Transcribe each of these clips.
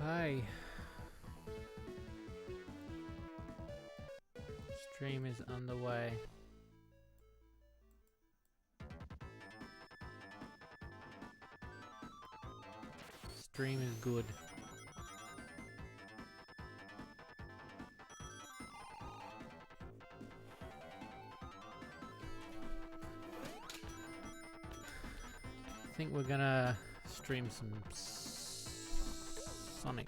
Okay. Stream is underway. Stream is good. I think we're gonna stream some Sonic.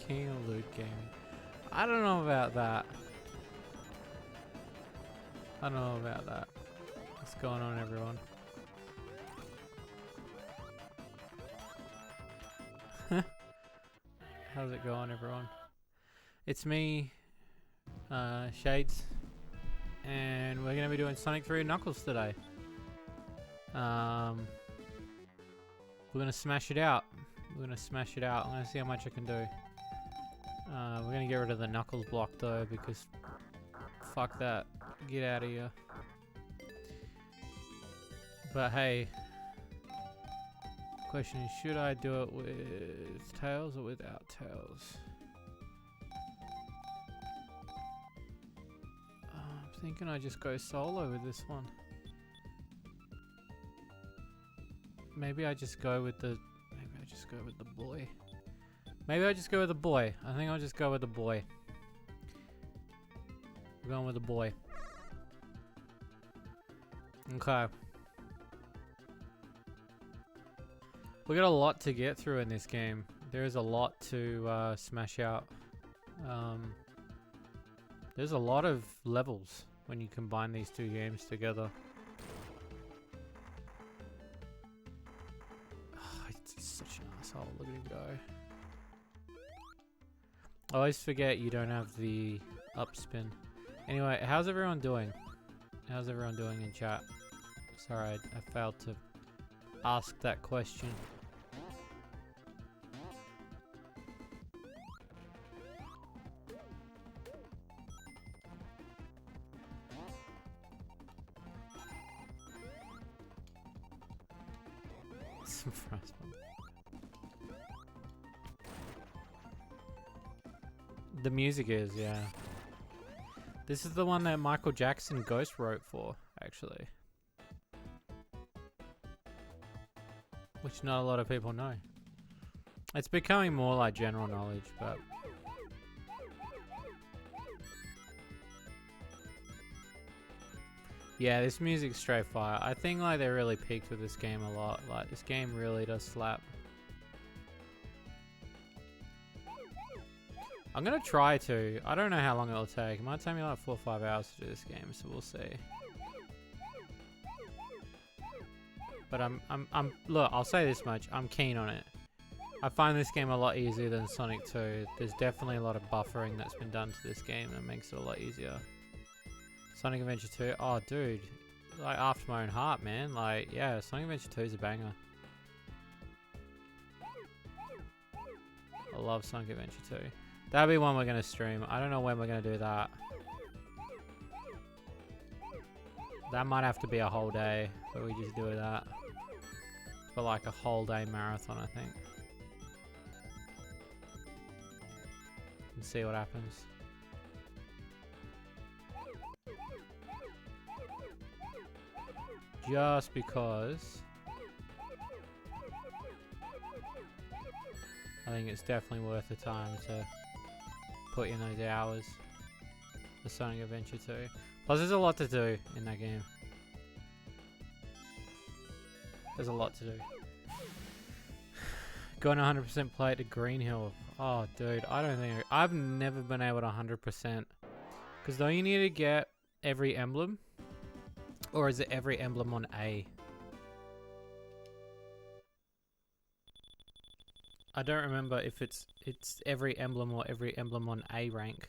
King of Loot Gaming. I don't know about that. I don't know about that. What's going on, everyone? How's it going, everyone? It's me, Shades, and we're gonna be doing Sonic 3 Knuckles today. We're gonna smash it out. We're gonna smash it out. I'm gonna see how much I can do. We're gonna get rid of the Knuckles block though, because fuck that. Get out of here. But hey, question is, should I do it with Tails or without Tails? I'm thinking I just go solo with this one. Maybe I just go with the boy. Maybe I just go with the boy. I think I'll just go with the boy. We're going with the boy. Okay. We got a lot to get through in this game. There is a lot to smash out. There's a lot of levels when you combine these two games together. Oh, he's such an asshole. Look at him go. I always forget you don't have the up spin. Anyway, how's everyone doing? How's everyone doing in chat? Sorry, I failed to ask that question. Some fries. The music is, yeah. This is the one that Michael Jackson ghost wrote for, actually. Which not a lot of people know. It's becoming more like general knowledge, but... yeah, this music's straight fire. I think like they really peaked with this game a lot. Like, this game really does slap. I'm gonna try to. I don't know how long it'll take. It might take me like 4 or 5 hours to do this game, so we'll see. But look, I'll say this much. I'm keen on it. I find this game a lot easier than Sonic 2. There's definitely a lot of buffering that's been done to this game that makes it a lot easier. Sonic Adventure 2, oh dude. Like, after my own heart, man. Like, yeah, Sonic Adventure 2 is a banger. I love Sonic Adventure 2. That'll be one we're gonna stream. I don't know when we're gonna do that. That might have to be a whole day where we just do that. For like a whole day marathon, I think. And see what happens. Just because I think it's definitely worth the time to put in those hours for Sonic Adventure 2. Plus there's a lot to do in that game. There's a lot to do. Going 100% play to Green Hill. Oh dude, I don't think... I've never been able to 100%. Because don't you need to get every emblem? Or is it every emblem on A? I don't remember if it's every emblem or every emblem on A rank.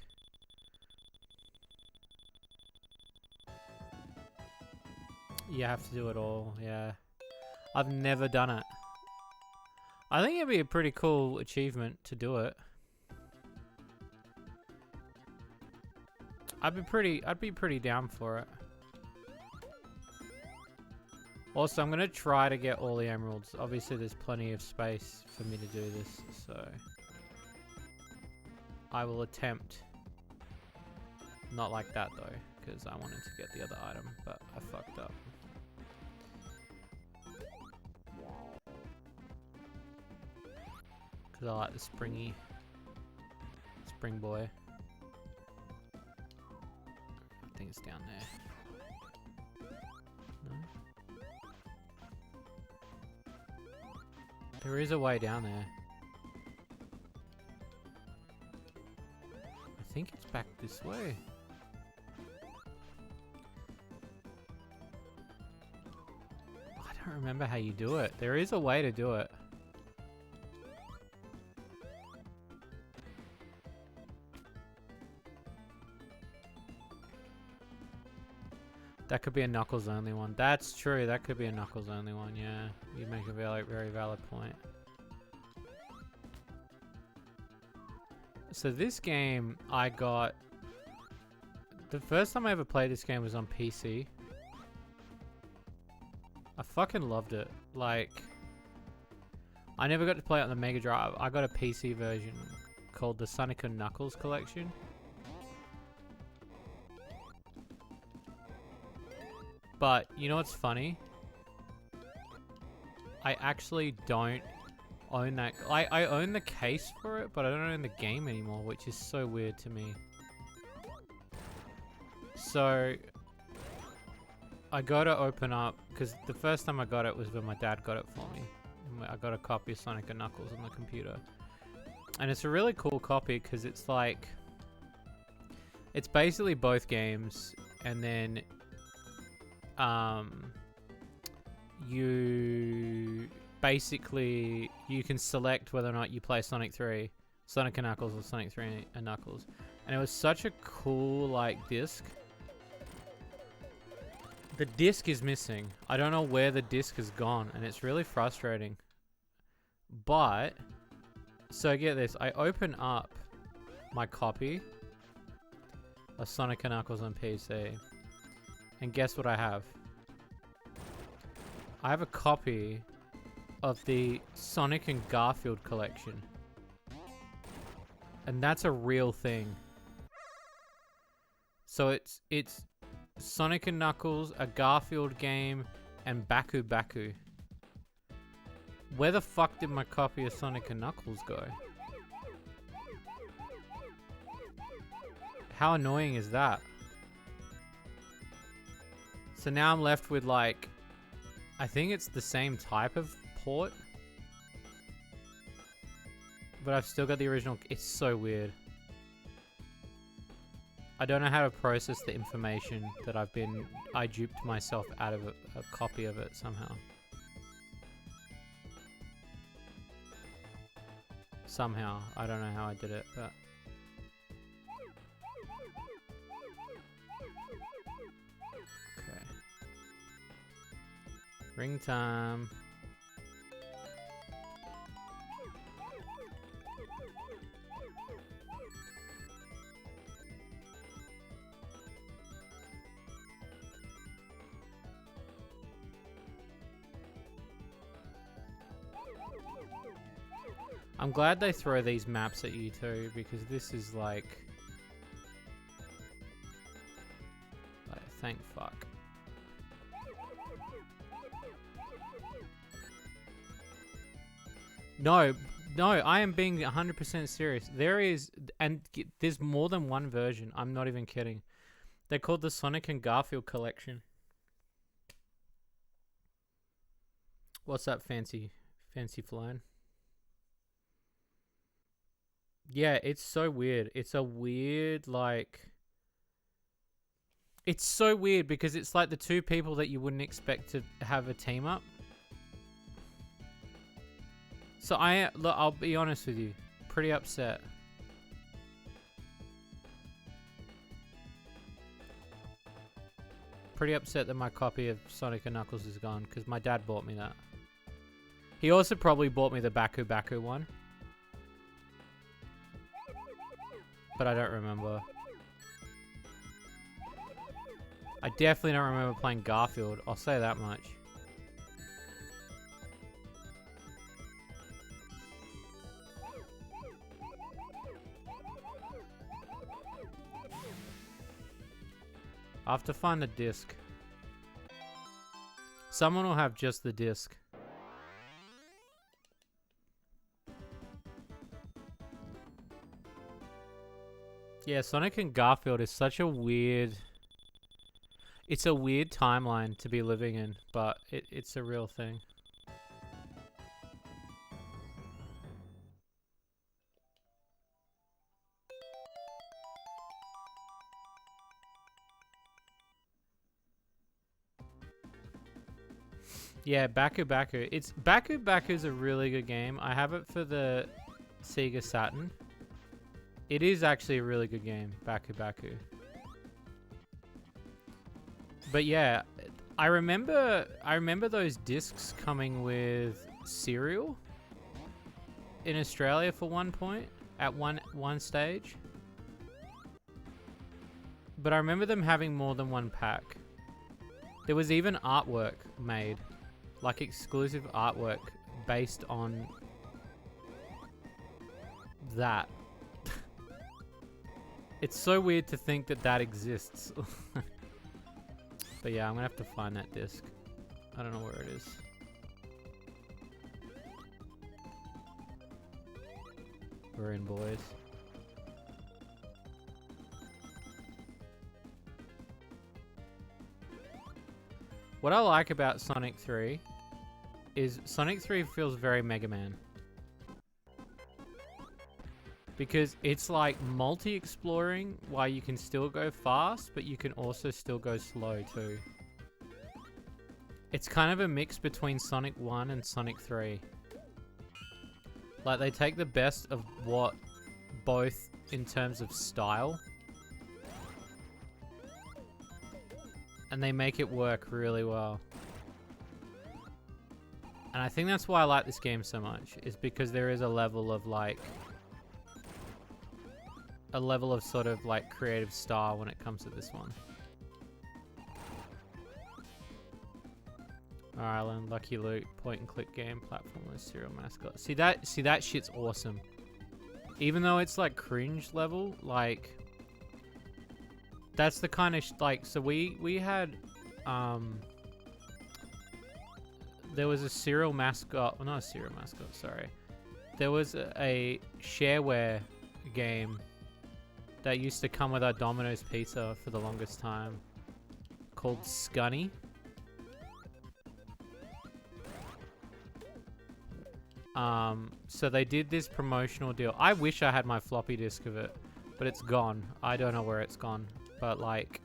You have to do it all, yeah. I've never done it. I think it'd be a pretty cool achievement to do it. I'd be pretty down for it. Also, I'm going to try to get all the emeralds. Obviously, there's plenty of space for me to do this, so I will attempt. Not like that, though, because I wanted to get the other item, but I fucked up. Because I like the spring boy. I think it's down there. No? There is a way down there. I think it's back this way. I don't remember how you do it. There is a way to do it. That could be a Knuckles only one. That's true. That could be a Knuckles only one. Yeah, you make a very, very valid point. So this game, I got... The first time I ever played this game was on PC. I fucking loved it. Like, I never got to play it on the Mega Drive. I got a PC version called the Sonic and Knuckles Collection. But, you know what's funny? I actually don't own that. I own the case for it, but I don't own the game anymore, which is so weird to me. So, I gotta open up, because the first time I got it was when my dad got it for me. I got a copy of Sonic and Knuckles on the computer. And it's a really cool copy, because it's like... It's basically both games, and then... you basically can select whether or not you play Sonic and Knuckles or Sonic 3 and Knuckles. And it was such a cool like disc. The disc is missing. I don't know where the disc has gone, and it's really frustrating. But so get this, I open up my copy of Sonic and Knuckles on PC. And guess what I have? I have a copy of the Sonic and Garfield collection. And that's a real thing. So it's Sonic and Knuckles, a Garfield game, and Baku Baku. Where the fuck did my copy of Sonic and Knuckles go? How annoying is that? So now I'm left with like, I think it's the same type of port. But I've still got the original. It's so weird. I don't know how to process the information that I duped myself out of a copy of it somehow. Somehow. I don't know how I did it, but... Ring time. I'm glad they throw these maps at you too, because this is like thank fuck. No, I am being 100% serious. There is, and there's more than one version. I'm not even kidding. They're called the Sonic and Garfield collection. What's that fancy flying? Yeah, it's so weird. It's a weird, like... It's so weird because it's like the two people that you wouldn't expect to have a team up. So look, I'll be honest with you, pretty upset. Pretty upset that my copy of Sonic and Knuckles is gone, because my dad bought me that. He also probably bought me the Baku Baku one. But I don't remember. I definitely don't remember playing Garfield, I'll say that much. I have to find the disc. Someone will have just the disc. Yeah, Sonic and Garfield is such a weird... It's a weird timeline to be living in, but it's a real thing. Yeah, Baku Baku. Baku Baku's a really good game. I have it for the Sega Saturn. It is actually a really good game, Baku Baku. But yeah, I remember those discs coming with cereal in Australia for one point at one stage. But I remember them having more than one pack. There was even artwork made, like exclusive artwork based on that. It's so weird to think that that exists. But yeah, I'm gonna have to find that disc. I don't know where it is. We're in, boys. What I like about Sonic 3 is Sonic 3 feels very Mega Man. Because it's like multi-exploring while you can still go fast, but you can also still go slow too. It's kind of a mix between Sonic 1 and Sonic 3. Like they take the best of what both in terms of style. And they make it work really well. And I think that's why I like this game so much, is because there is a level of like... a level of sort of like creative style when it comes to this one. Ireland, Lucky Luke, point and click game, platformer, serial mascot. See that shit's awesome. Even though it's like cringe level, like that's the kind of like, so we had there was a serial mascot, well, not a serial mascot, sorry. There was a shareware game that used to come with our Domino's pizza for the longest time, called Scunny. So they did this promotional deal. I wish I had my floppy disk of it, but it's gone. I don't know where it's gone. But like,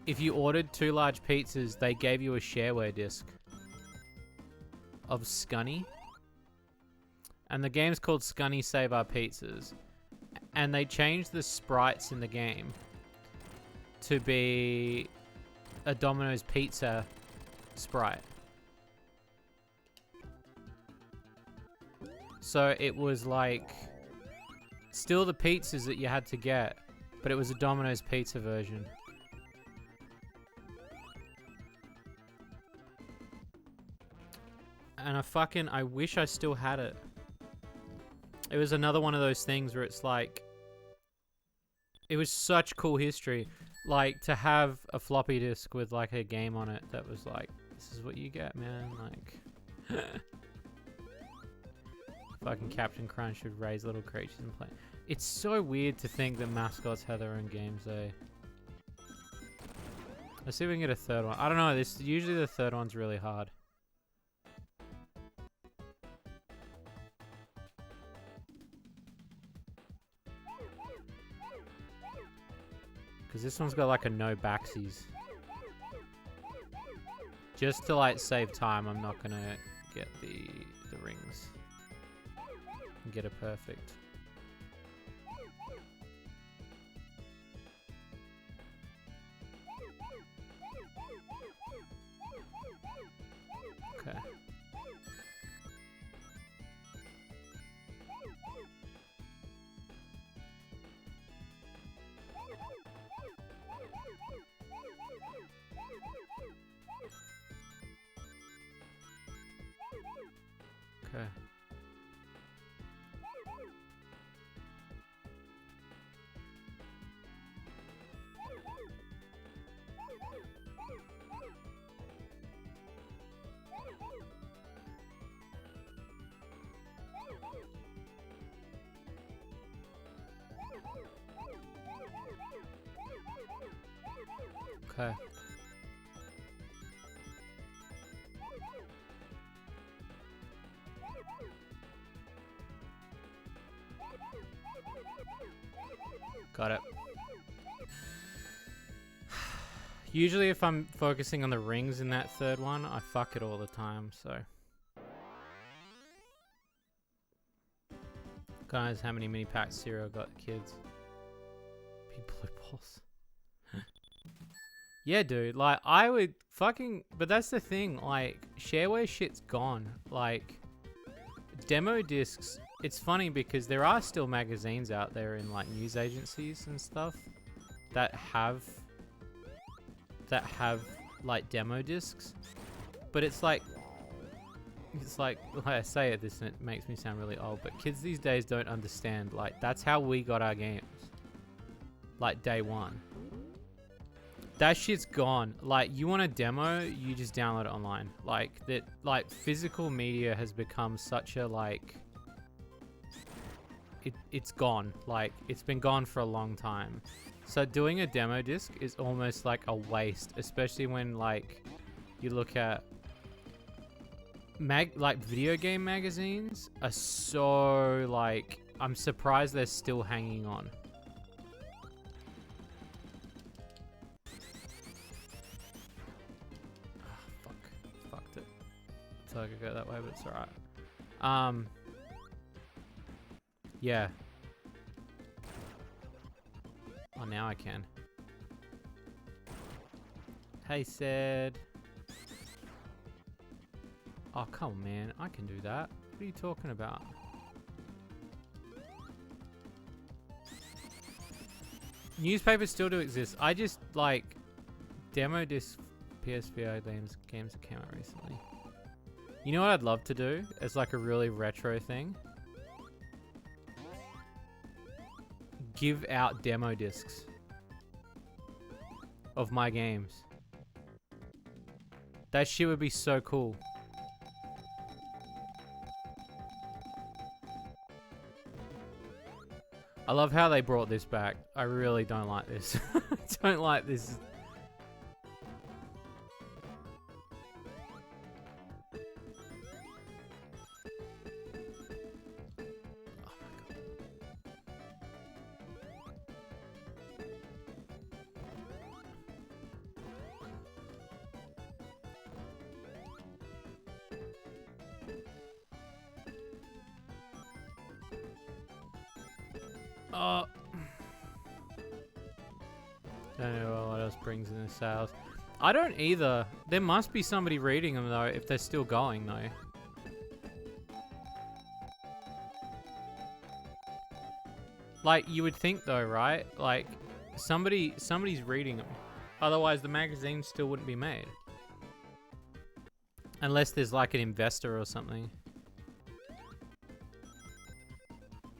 if you ordered 2 large pizzas, they gave you a shareware disc of Scunny. And the game's called Scunny Save Our Pizzas. And they changed the sprites in the game to be a Domino's pizza sprite. So it was like still the pizzas that you had to get, but it was a Domino's pizza version. And I wish I still had it. It was another one of those things where it's like, it was such cool history. Like, to have a floppy disk with like a game on it that was like, this is what you get, man. Like, fucking Captain Crunch should raise little creatures and play. It's so weird to think that mascots have their own games, eh? Let's see if we can get a third one. I don't know, usually the third one's really hard. Because this one's got like a no backsies. Just to like save time, I'm not gonna get the rings and get it perfect. Okay. Okay. Okay. Got it. Usually if I'm focusing on the rings in that third one, I fuck it all the time, so. Guys, how many mini packs Zero got, kids? Big blue balls. Yeah, dude, like, I would fucking... But that's the thing, like, shareware shit's gone. Like, demo discs... It's funny because there are still magazines out there in, like, news agencies and stuff that have, like, demo discs. But it's like I say it this and it makes me sound really old, but kids these days don't understand, like, that's how we got our games. Like, day one. That shit's gone. Like, you want a demo, you just download it online. Like, that, like, physical media has become such a, like... It's gone. Like, it's been gone for a long time. So doing a demo disc is almost like a waste, especially when, like, you look at... like, video game magazines are so, like... I'm surprised they're still hanging on. So I could go that way, but it's alright. Yeah. Oh, now I can. Hey, said. Oh, come on, man. I can do that. What are you talking about? Newspapers still do exist. I just, like, demo disc PSVR games that came out recently. You know what I'd love to do? It's like a really retro thing. Give out demo discs of my games. That shit would be so cool. I love how they brought this back. I really don't like this. I don't like this. Don't know what else brings in the sales. I don't either. There must be somebody reading them though, if they're still going though. Like, you would think though, right? Like, somebody's reading them. Otherwise the magazine still wouldn't be made. Unless there's like an investor or something.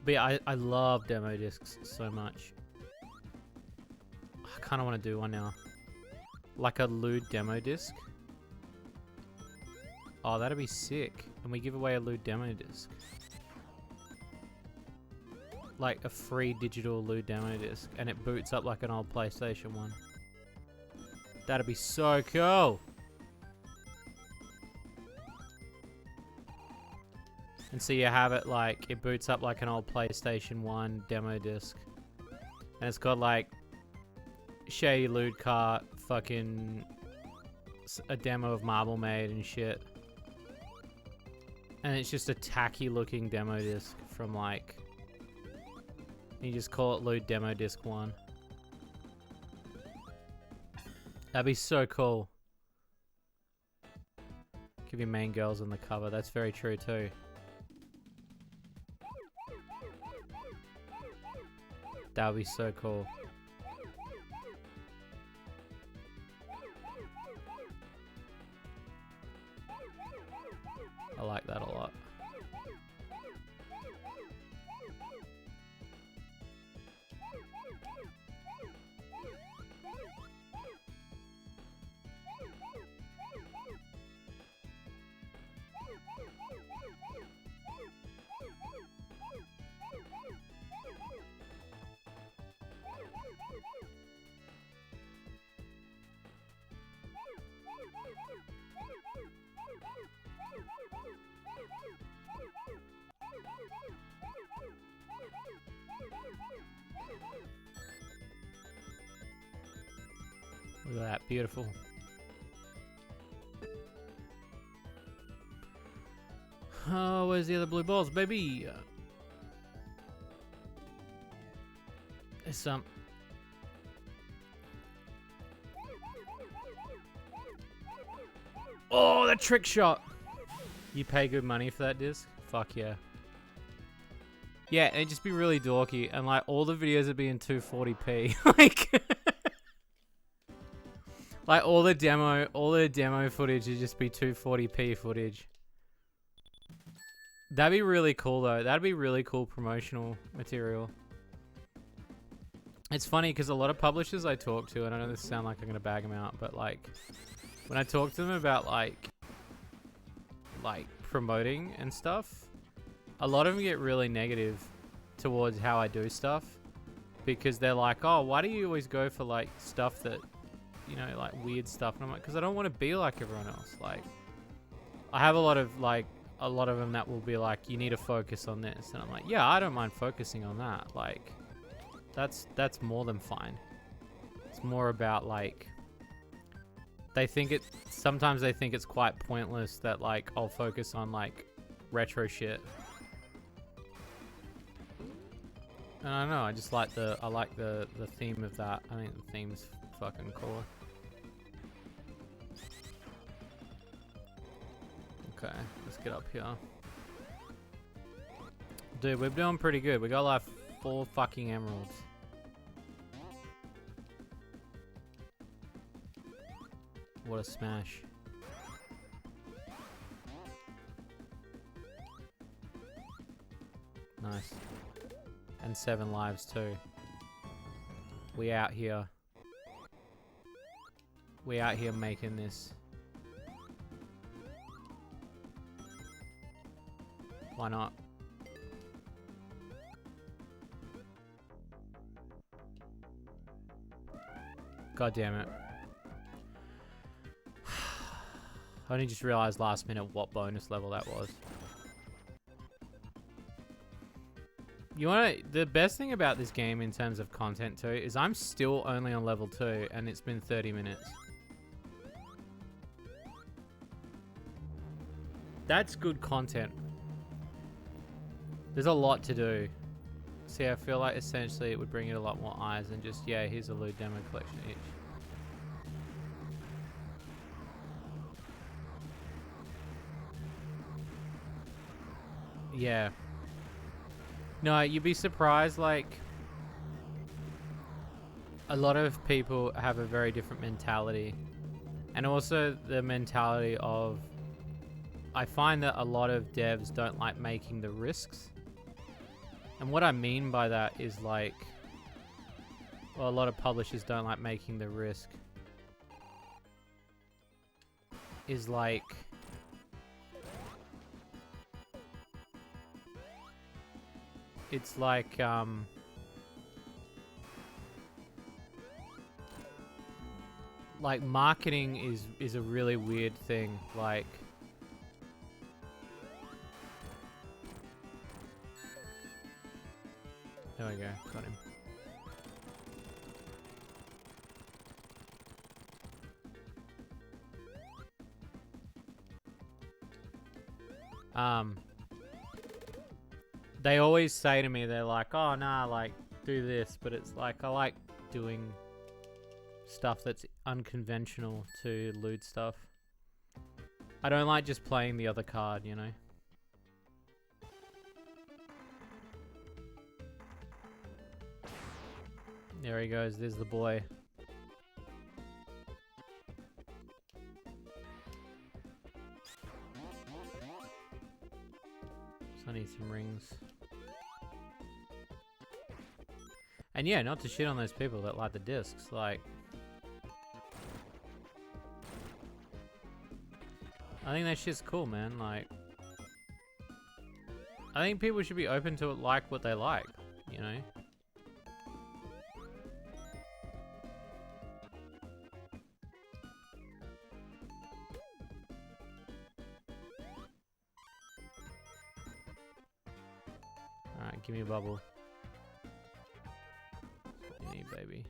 But yeah, I love demo discs so much. I kind of want to do one now. Like a lewd demo disc. Oh, that'd be sick. And we give away a lewd demo disc. Like a free digital lewd demo disc. And it boots up like an old PlayStation 1. That'd be so cool. And so you have it like, it boots up like an old PlayStation 1 demo disc. And it's got like Shady Lewd Cart, fucking a demo of Marble Maid and shit. And it's just a tacky looking demo disc from like, you just call it Lewd Demo Disc 1. That'd be so cool. Give your main girls on the cover, that's very true too. That would be so cool. I like that a lot. Look at that, beautiful. Oh, where's the other blue balls, baby? There's some. Oh, that trick shot! You pay good money for that disc? Fuck yeah. Yeah, it'd just be really dorky, and like all the videos would be in 240p. like all the demo footage would just be 240p footage. That'd be really cool though. That'd be really cool promotional material. It's funny because a lot of publishers I talk to, and I know this sounds like I'm gonna bag them out, but like when I talk to them about like promoting and stuff, a lot of them get really negative towards how I do stuff because they're like, oh, why do you always go for like stuff that, you know, like weird stuff? And I'm like, because I don't want to be like everyone else. Like, I have a lot of them that will be like, you need to focus on this, and I'm like, yeah, I don't mind focusing on that. Like, that's more than fine. It's more about like, sometimes they think it's quite pointless that like I'll focus on like retro shit. And I don't know, I just like the theme of that. I think the theme's fucking cool. Okay, let's get up here. Dude, we're doing pretty good. We got like 4 fucking emeralds. What a smash. Nice. And 7 lives too. We out here. We out here making this. Why not? God damn it. I only just realized last minute what bonus level that was. You wanna, the best thing about this game in terms of content too is I'm still only on level 2 and it's been 30 minutes. That's good content. There's a lot to do. See, I feel like essentially it would bring it a lot more eyes than just, yeah, here's a loot demo collection each. Yeah. No, you'd be surprised, like, a lot of people have a very different mentality. And also the mentality of, I find that a lot of devs don't like making the risks. And what I mean by that is like, well, a lot of publishers don't like making the risk. Is like, it's like, marketing is a really weird thing. Like, there we go, got him. They always say to me, they're like, oh, nah, like, do this. But it's like, I like doing stuff that's unconventional to loot stuff. I don't like just playing the other card, you know? There he goes, there's the boy. So I need some rings. And yeah, not to shit on those people that like the discs, like, I think that shit's cool, man. Like, I think people should be open to like what they like, you know? give me a bubble. That's what you need, baby.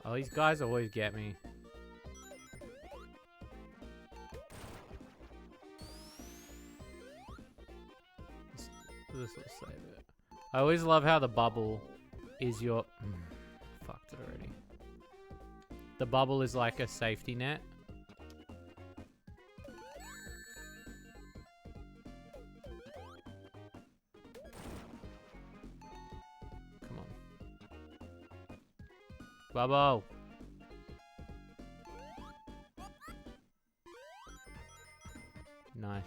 Oh, these guys always get me. This will save it. I always love how the bubble is your... fucked it already. The bubble is like a safety net. Come on. Bubble! Nice.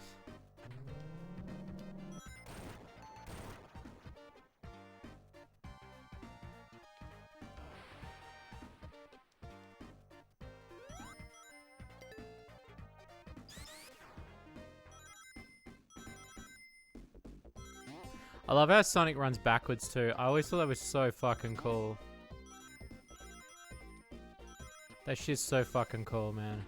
I love how Sonic runs backwards too. I always thought that was so fucking cool. That shit's so fucking cool, man.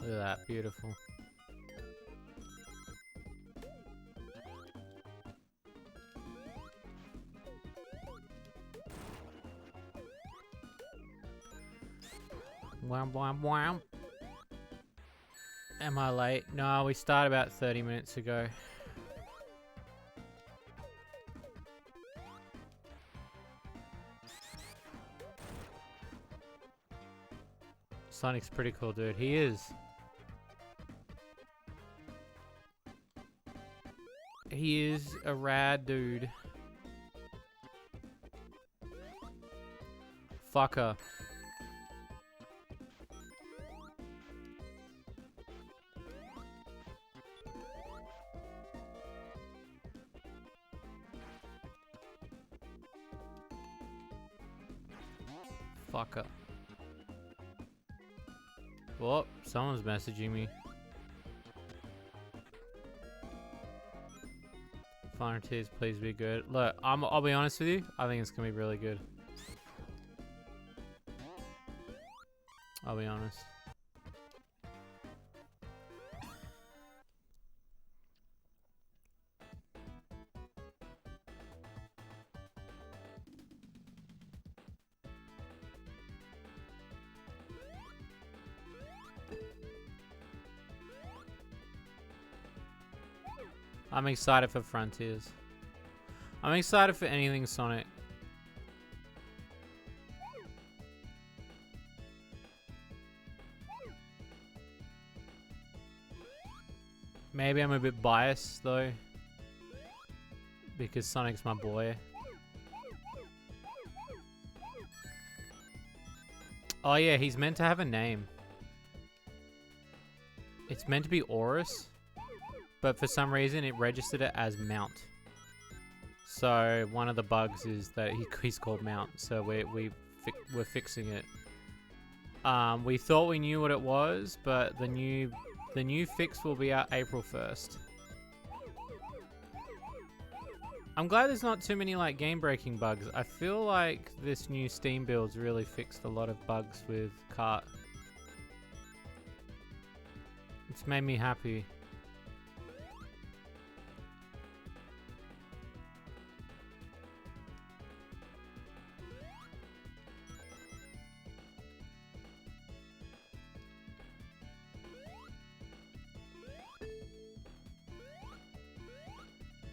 Look at that, beautiful. Wham, wham, wham. Am I late? No, we started about 30 minutes ago. Sonic's pretty cool, dude. He is. He is a rad dude. Fucker. Fucker. Oh, someone's messaging me. Final tiers, please be good. Look, I'll be honest with you. I think it's gonna be really good. I'll be honest. I'm excited for Frontiers. I'm excited for anything Sonic. Maybe I'm a bit biased though, because Sonic's my boy. Oh yeah, he's meant to have a name. It's meant to be Aurus. But for some reason, it registered it as Mount. So one of the bugs is that he's called Mount. So we're fixing it. We thought we knew what it was, but the new fix will be out April 1st. I'm glad there's not too many like game-breaking bugs. I feel like this new Steam build's really fixed a lot of bugs with Kart. It's made me happy.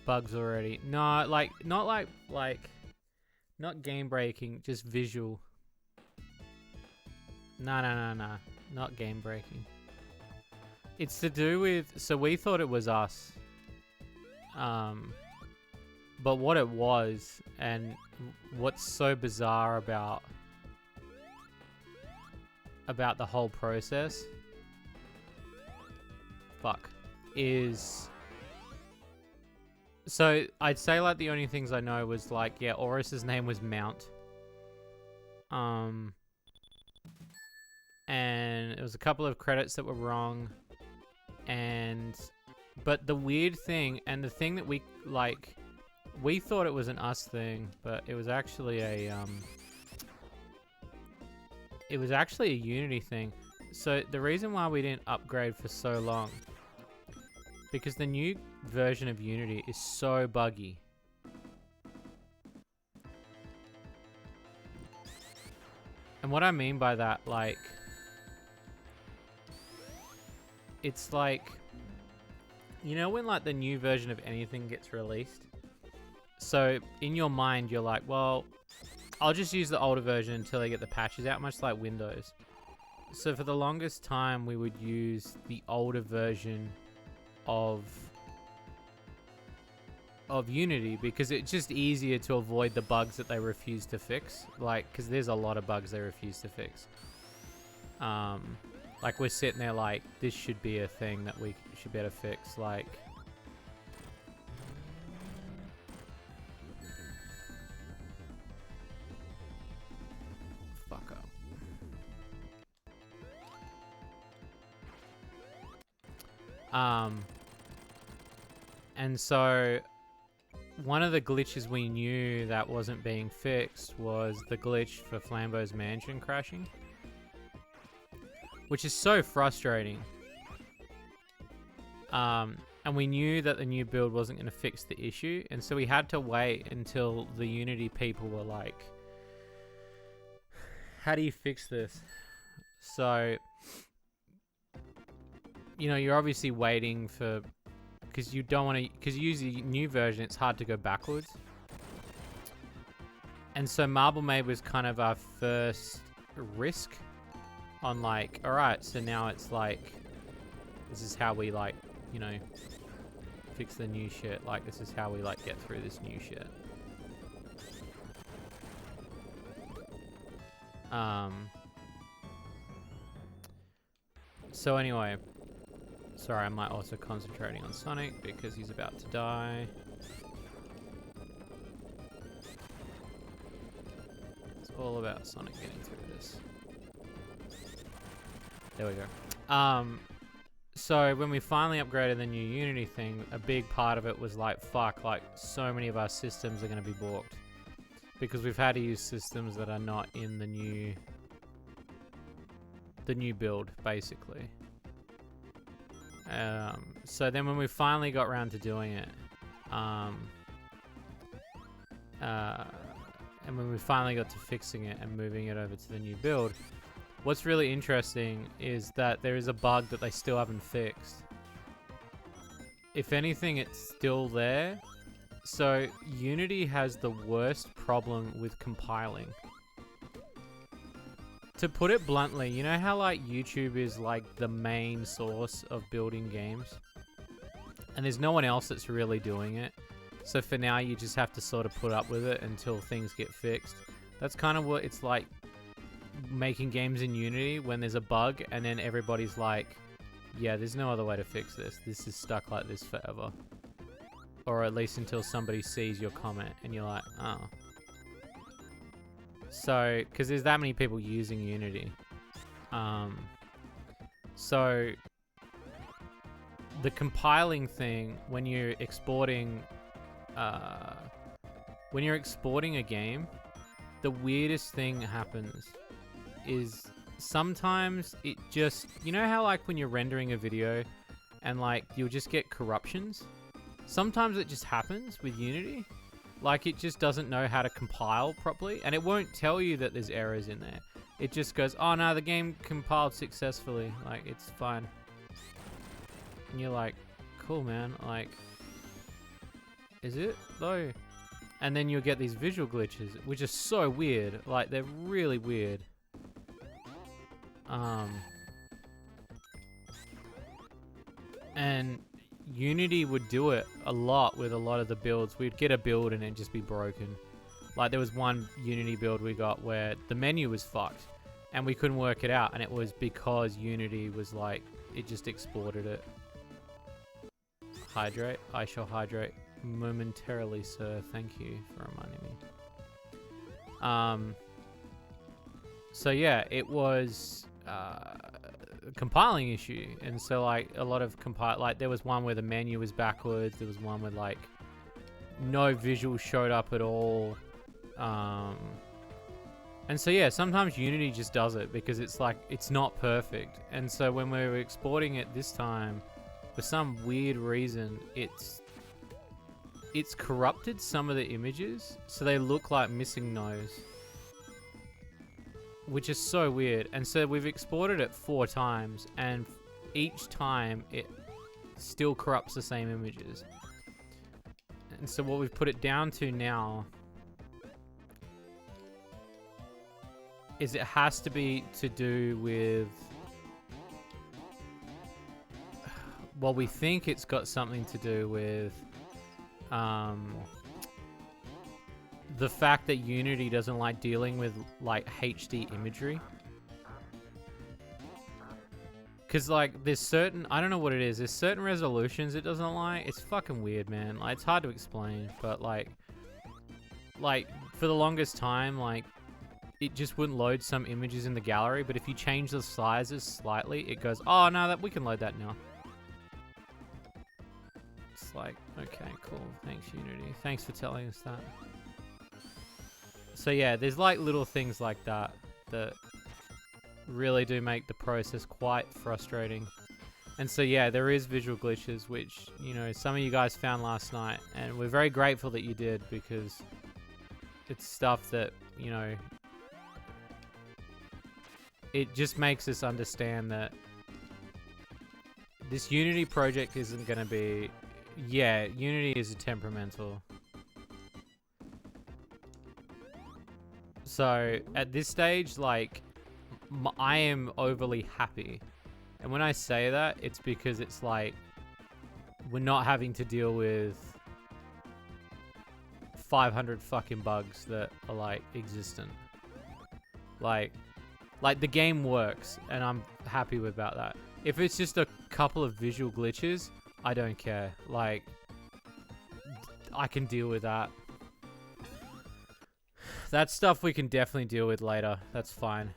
Bugs already. No, like not game breaking, just visual. No, not game breaking. It's to do with, so we thought it was us. But what it was, and what's so bizarre about the whole process, is, so I'd say like the only things I know was like, yeah, Aurus's name was Mount. And it was a couple of credits that were wrong. But the weird thing, and the thing that we we thought it was an us thing, but it was actually a Unity thing. So the reason why we didn't upgrade for so long, because the new version of Unity is so buggy. And what I mean by that, like, it's like, you know when like the new version of anything gets released? So in your mind, you're like, well, I'll just use the older version until they get the patches out, much like Windows. So for the longest time, we would use the older version of Unity because it's just easier to avoid the bugs that they refuse to fix. Like, because there's a lot of bugs they refuse to fix. Like we're sitting there like, this should be a thing that we should be able to fix. Like, fuck up. And so one of the glitches we knew that wasn't being fixed was the glitch for Flambeau's mansion crashing, which is so frustrating. And we knew that the new build wasn't going to fix the issue, and so we had to wait until the Unity people were like, how do you fix this? So, you know, you're obviously waiting for, because you don't want to, because you use the new version, it's hard to go backwards. And so Marble Maid was kind of our first risk on like, all right, so now it's like, this is how we like, you know, fix the new shit. Like, this is how we like get through this new shit. So anyway, sorry, I'm like also concentrating on Sonic because he's about to die. It's all about Sonic getting through this. There we go. So when we finally upgraded the new Unity thing, a big part of it was like, fuck, like so many of our systems are going to be balked because we've had to use systems that are not in the new build, basically. So then when we finally got around to doing it, and when we finally got to fixing it and moving it over to the new build, what's really interesting is that there is a bug that they still haven't fixed. If anything, it's still there. So Unity has the worst problem with compiling. To put it bluntly, you know how like YouTube is like the main source of building games? And there's no one else that's really doing it. So for now, you just have to sort of put up with it until things get fixed. That's kind of what it's like making games in Unity when there's a bug and then everybody's like, yeah, there's no other way to fix this. This is stuck like this forever. Or at least until somebody sees your comment and you're like, oh. So, because there's that many people using Unity. So, the compiling thing, when you're exporting a game, the weirdest thing happens is sometimes it just, you know how like when you're rendering a video and like you'll just get corruptions? Sometimes it just happens with Unity. Like it just doesn't know how to compile properly, and it won't tell you that there's errors in there. It just goes, oh no, the game compiled successfully, like it's fine. And you're like, cool man, like, is it though? And then you'll get these visual glitches, which are so weird, like they're really weird. And Unity would do it a lot with a lot of the builds. We'd get a build and it'd just be broken. Like there was one Unity build we got where the menu was fucked and we couldn't work it out, and it was because Unity was like, it just exported it. Hydrate? I shall hydrate momentarily, sir. Thank you for reminding me. So yeah, it was compiling issue, and so like a lot of like there was one where the menu was backwards, there was one with like no visual showed up at all. And so yeah, sometimes Unity just does it because it's like, it's not perfect. And so when we were exporting it this time, for some weird reason, it's corrupted some of the images, so they look like missing nose. Which is so weird. And so we've exported it 4 times, and each time it still corrupts the same images. And so what we've put it down to now is it has to be to do with... Well, we think it's got something to do with the fact that Unity doesn't like dealing with like HD imagery. Because like there's certain, I don't know what it is, there's certain resolutions it doesn't like. It's fucking weird, man. Like, it's hard to explain, but like for the longest time, like it just wouldn't load some images in the gallery, but if you change the sizes slightly, it goes, oh no, that we can load that now. It's like, okay, cool. Thanks, Unity. Thanks for telling us that. So yeah, there's like little things like that that really do make the process quite frustrating. And so yeah, there is visual glitches, which, you know, some of you guys found last night, and we're very grateful that you did, because it's stuff that, you know, it just makes us understand that this Unity project isn't going to be... Yeah, Unity is temperamental. So, at this stage, like, I am overly happy. And when I say that, it's because it's like, we're not having to deal with 500 fucking bugs that are, like, existent. Like the game works, and I'm happy about that. If it's just a couple of visual glitches, I don't care. Like, I can deal with that. That stuff we can definitely deal with later. That's fine.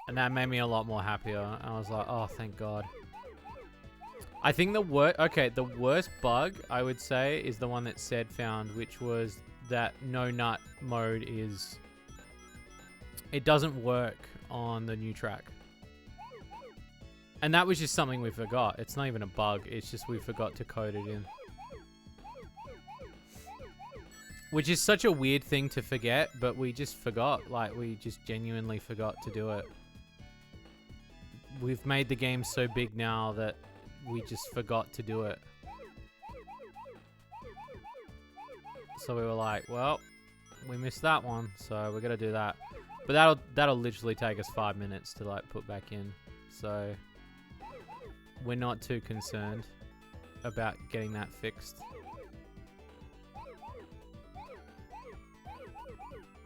And that made me a lot more happier. I was like, oh, thank God. I think the worst bug, I would say, is the one that Sed found, which was that no nut mode is... It doesn't work on the new track. And that was just something we forgot. It's not even a bug. It's just we forgot to code it in. Which is such a weird thing to forget, but we just forgot. Like, we just genuinely forgot to do it. We've made the game so big now that we just forgot to do it. So we were like, well, we missed that one, so we're gonna do that. But that'll literally take us 5 minutes to like put back in. So we're not too concerned about getting that fixed.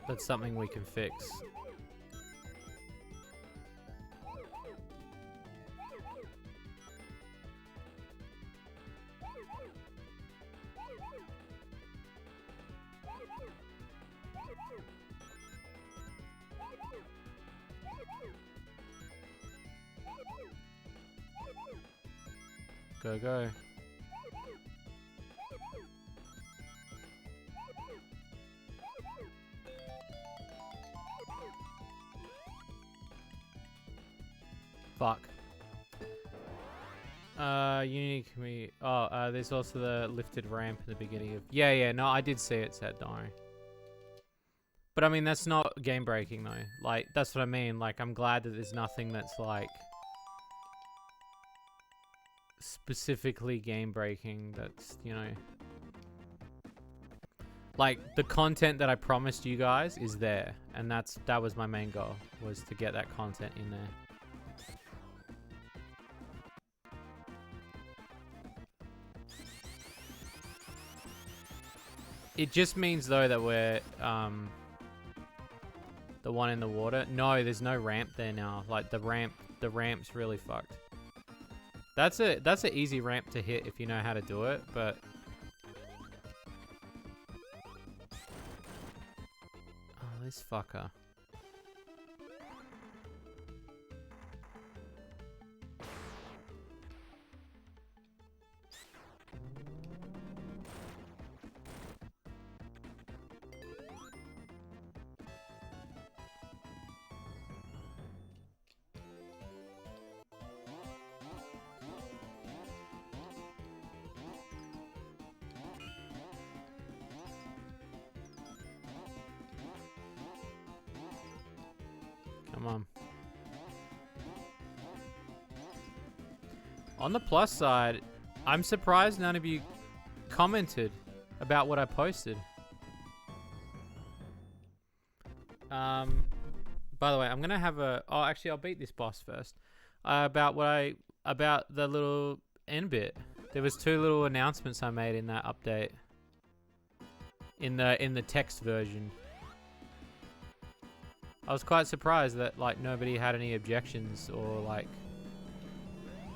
That's something we can fix. Go, go. Fuck. Unity community. Oh, there's also the lifted ramp in the beginning of... Yeah, no, I did see it, Sad, don't worry. But I mean, that's not game breaking though. Like, that's what I mean. Like, I'm glad that there's nothing that's like... specifically game breaking that's, you know... Like, the content that I promised you guys is there. And that was my main goal, was to get that content in there. It just means though that we're the one in the water. No, there's no ramp there now. Like the ramp's really fucked. That's an easy ramp to hit if you know how to do it, but oh, this fucker. Come on. On the plus side, I'm surprised none of you commented about what I posted. By the way, I'm gonna have a. Oh, actually, I'll beat this boss first. About the little end bit. There was 2 little announcements I made in that update. In the text version. I was quite surprised that like nobody had any objections or like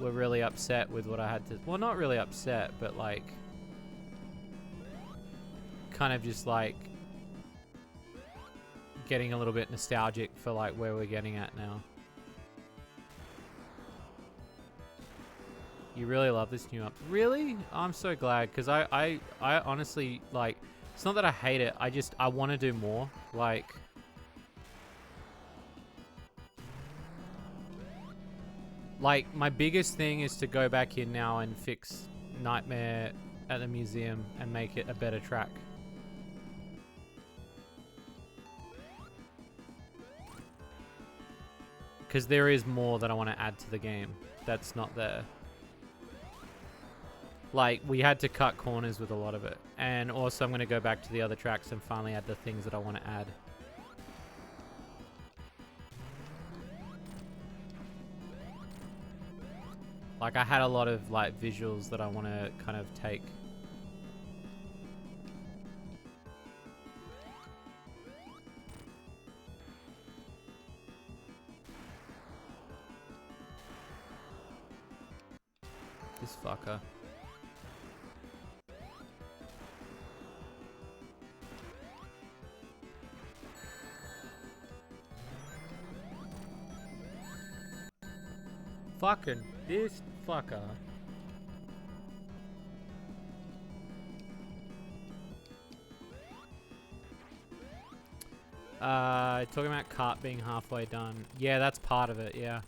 were really upset with what I had to. Well, not really upset, but like kind of just like getting a little bit nostalgic for like where we're getting at now. You really love this new up. Really? I'm so glad because I honestly like. It's not that I hate it. I want to do more. Like. Like, my biggest thing is to go back in now and fix Nightmare at the museum and make it a better track. Because there is more that I want to add to the game that's not there. Like, we had to cut corners with a lot of it. And also I'm going to go back to the other tracks and finally add the things that I want to add. Like, I had a lot of, like, visuals that I want to kind of take. This fucker. Fucking this fucker. Talking about cart being halfway done. Yeah, that's part of it, yeah.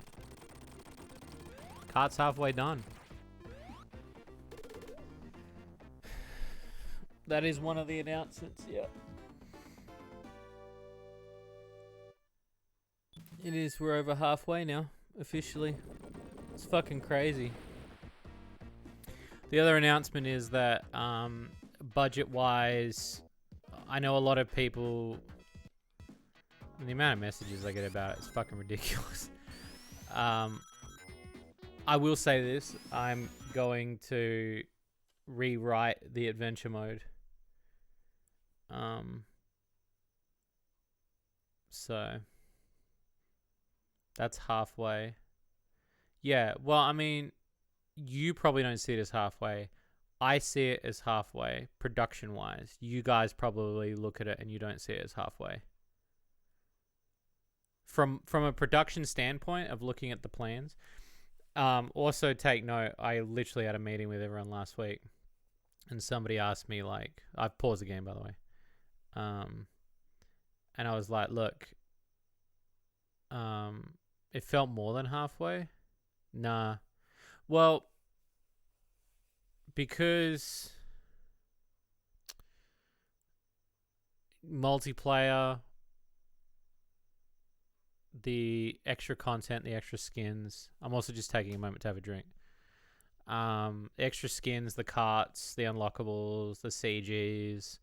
Cart's halfway done. That is one of the announcements, yeah. It is, we're over halfway now, officially. It's fucking crazy. The other announcement is that, budget-wise, I know a lot of people... The amount of messages I get about it is fucking ridiculous. I will say this. I'm going to rewrite the adventure mode. So... That's halfway. Yeah, well, I mean, you probably don't see it as halfway. I see it as halfway, production-wise. You guys probably look at it and you don't see it as halfway. From a production standpoint of looking at the plans, also take note, I literally had a meeting with everyone last week, and somebody asked me, like, I've paused the game, by the way, and I was like, look, it felt more than halfway. Nah. Well, because multiplayer, the extra content, the extra skins. I'm also just taking a moment to have a drink. The extra skins, the carts, the unlockables, the CGs.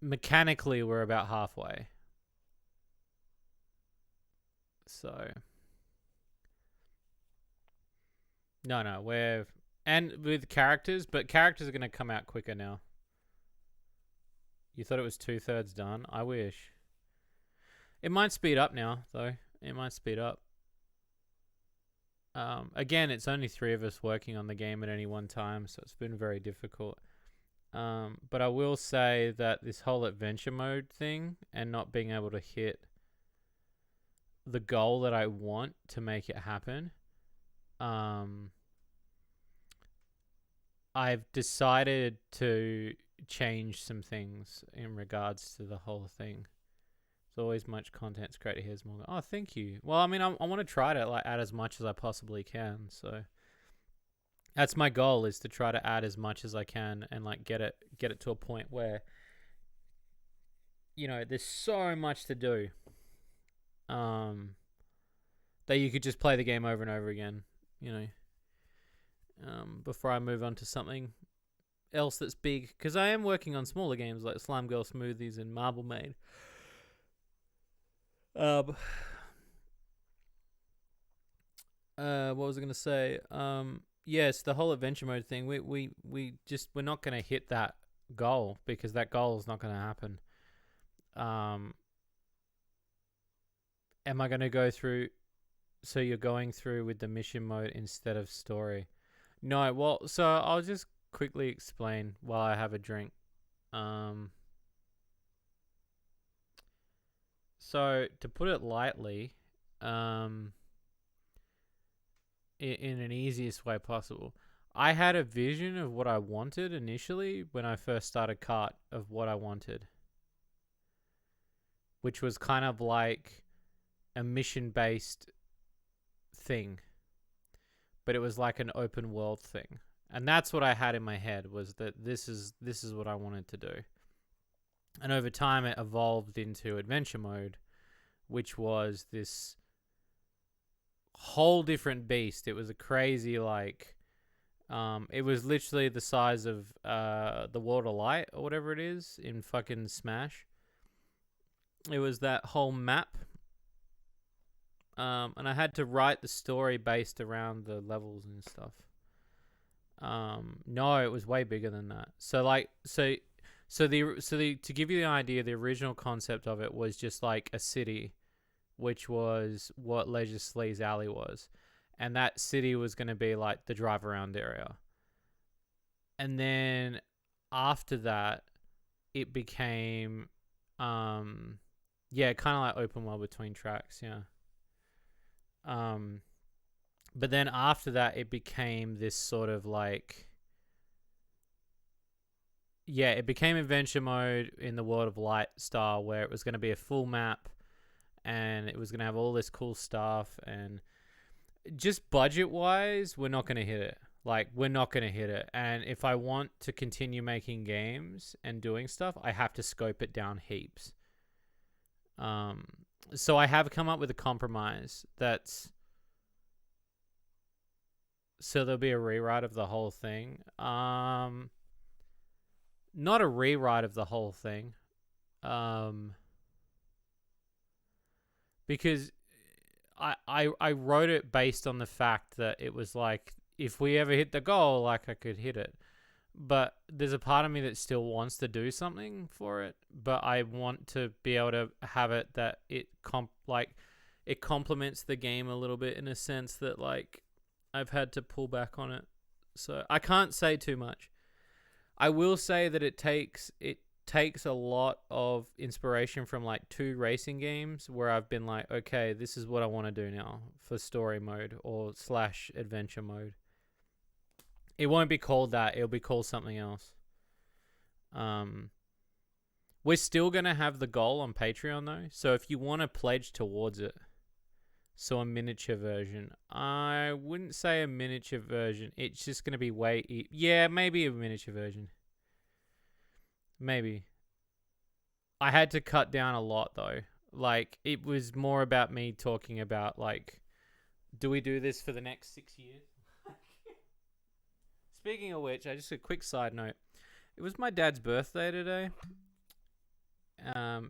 Mechanically, we're about halfway. So, no, we're... And with characters, but characters are going to come out quicker now. You thought it was 2/3 done? I wish. It might speed up now, though. It might speed up. Again, it's only 3 of us working on the game at any one time, so it's been very difficult. But I will say that this whole adventure mode thing and not being able to hit the goal that I want to make it happen, I've decided to change some things in regards to the whole thing. There's always much content. It's great to hear more. Oh, thank you. Well, I mean, I want to try to like add as much as I possibly can. So that's my goal, is to try to add as much as I can and like get it to a point where, you know, there's so much to do. that you could just play the game over and over again, you know, before I move on to something else that's big. Because I am working on smaller games like Slime Girl Smoothies and Marble Maid. What was I gonna say? Yes, the whole adventure mode thing. We're not gonna hit that goal because that goal is not gonna happen. Am I gonna go through? So you're going through with the mission mode instead of story? No. Well, so I'll just quickly explain while I have a drink. So to put it lightly, in an easiest way possible. I had a vision of what I wanted initially when I first started Cart of what I wanted, which was kind of like a mission-based thing, but it was like an open world thing. And that's what I had in my head, was that this is what I wanted to do. And over time it evolved into adventure mode, which was this whole different beast. It was a crazy, like, it was literally the size of the World of Light or whatever it is in fucking Smash. It was that whole map. And I had to write the story based around the levels and stuff. No, it was way bigger than that. So to give you the idea, the original concept of it was just like a city, which was what Leisure Sleaze Alley was. And that city was going to be like the drive around area. And then after that, it became, kind of like open world between tracks, yeah. But then after that, it became this sort of like, it became adventure mode in the World of Light style, where it was going to be a full map and it was going to have all this cool stuff. And just budget wise, we're not going to hit it. Like, we're not going to hit it. And if I want to continue making games and doing stuff, I have to scope it down heaps. So I have come up with a compromise that's, so there'll be a rewrite of the whole thing. Not a rewrite of the whole thing. Because I wrote it based on the fact that it was like, if we ever hit the goal, like, I could hit it. But there's a part of me that still wants to do something for it, but I want to be able to have it that it complements the game a little bit, in a sense that, like, I've had to pull back on it. So I can't say too much. I will say that it takes a lot of inspiration from like 2 racing games where I've been like, okay, this is what I want to do now for story mode or / adventure mode. It won't be called that. It'll be called something else. We're still going to have the goal on Patreon though. So if you want to pledge towards it, so a miniature version. I wouldn't say a miniature version. It's just going to be maybe a miniature version. Maybe. I had to cut down a lot though. Like, it was more about me talking about, like, do we do this for the next 6 years? Speaking of which, just a quick side note. It was my dad's birthday today.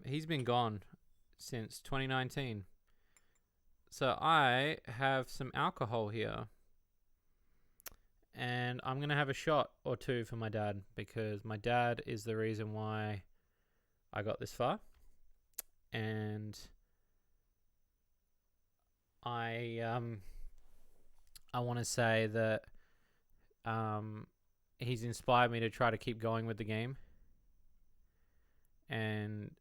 He's been gone since 2019. So I have some alcohol here. And I'm going to have a shot or 2 for my dad, because my dad is the reason why I got this far. And I want to say that he's inspired me to try to keep going with the game. And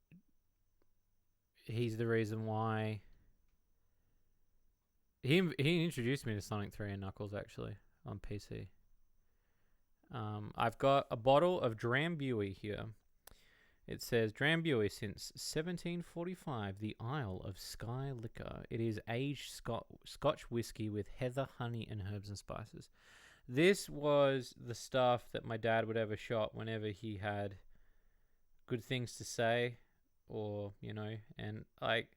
he's the reason why he introduced me to Sonic 3 and Knuckles, actually, on PC. I've got a bottle of Drambuie here. It says Drambuie since 1745, the Isle of Skye Liquor. It is aged Scotch whiskey with heather, honey, and herbs and spices. This was the stuff that my dad would ever shot whenever he had good things to say, or, and like,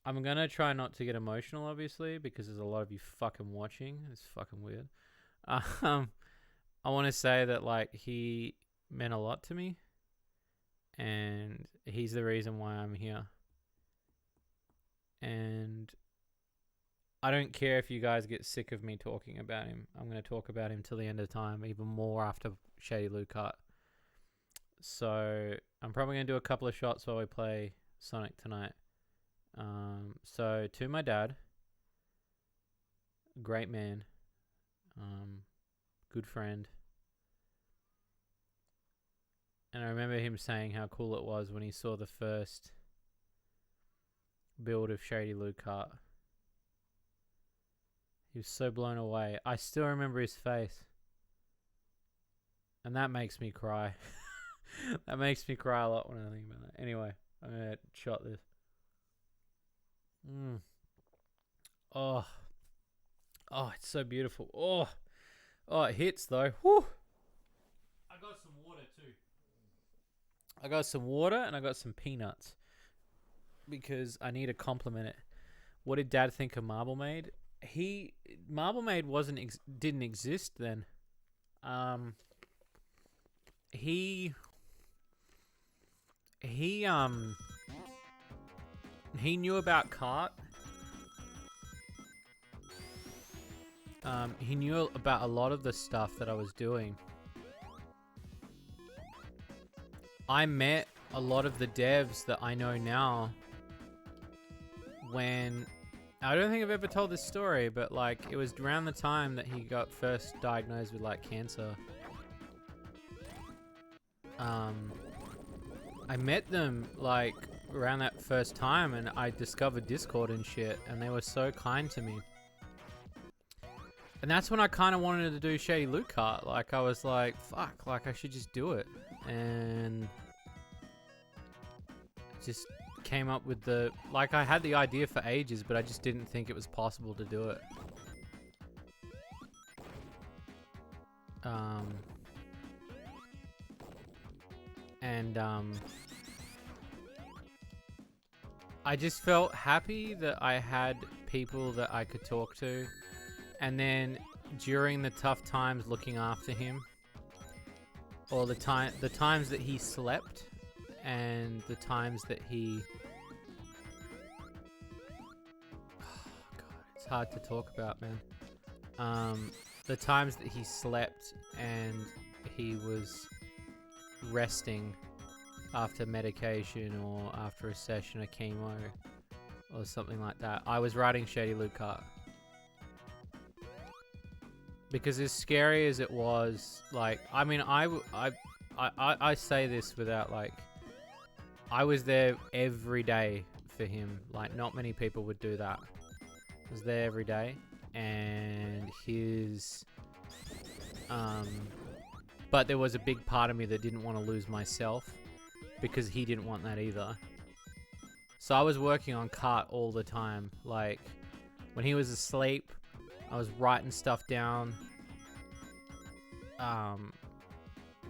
I'm gonna try not to get emotional, obviously, because there's a lot of you fucking watching. It's fucking weird. Um, I want to say that like he meant a lot to me, and he's the reason why I'm here. And I don't care if you guys get sick of me talking about him. I'm going to talk about him till the end of time, even more after Shady Lucart. So I'm probably going to do a couple of shots while we play Sonic tonight. So to my dad, great man, good friend. And I remember him saying how cool it was when he saw the first build of Shady Lucart. He was so blown away. I still remember his face. And that makes me cry. That makes me cry a lot when I think about that. Anyway, I'm going to shot this. Oh. Oh, it's so beautiful. Oh, it hits though. Whew. I got some water too. I got some water and I got some peanuts. Because I need to compliment it. What did Dad think of Marble Maid? Marble Maid didn't exist then. He knew about Kart. He knew about a lot of the stuff that I was doing. I met a lot of the devs that I know now when... I don't think I've ever told this story, but like it was around the time that he got first diagnosed with like cancer. I met them like around that first time and I discovered Discord and shit and they were so kind to me. And that's when I kind of wanted to do Shady Lucart. Like I was like, fuck, like I should just do it. And just came up with the... Like I had the idea for ages, but I just didn't think it was possible to do it. I just felt happy that I had people that I could talk to. And then during the tough times looking after him, or the times that he slept, and the times that he... Oh god, it's hard to talk about, man. The times that he slept and he was resting after medication or after a session of chemo or something like that, I was writing Shady Lucart. Because as scary as it was, like, I mean, I say this without, like, I was there every day for him. Like, not many people would do that. I was there every day. And his... but there was a big part of me that didn't want to lose myself. Because he didn't want that either. So I was working on Kart all the time. Like, when he was asleep, I was writing stuff down.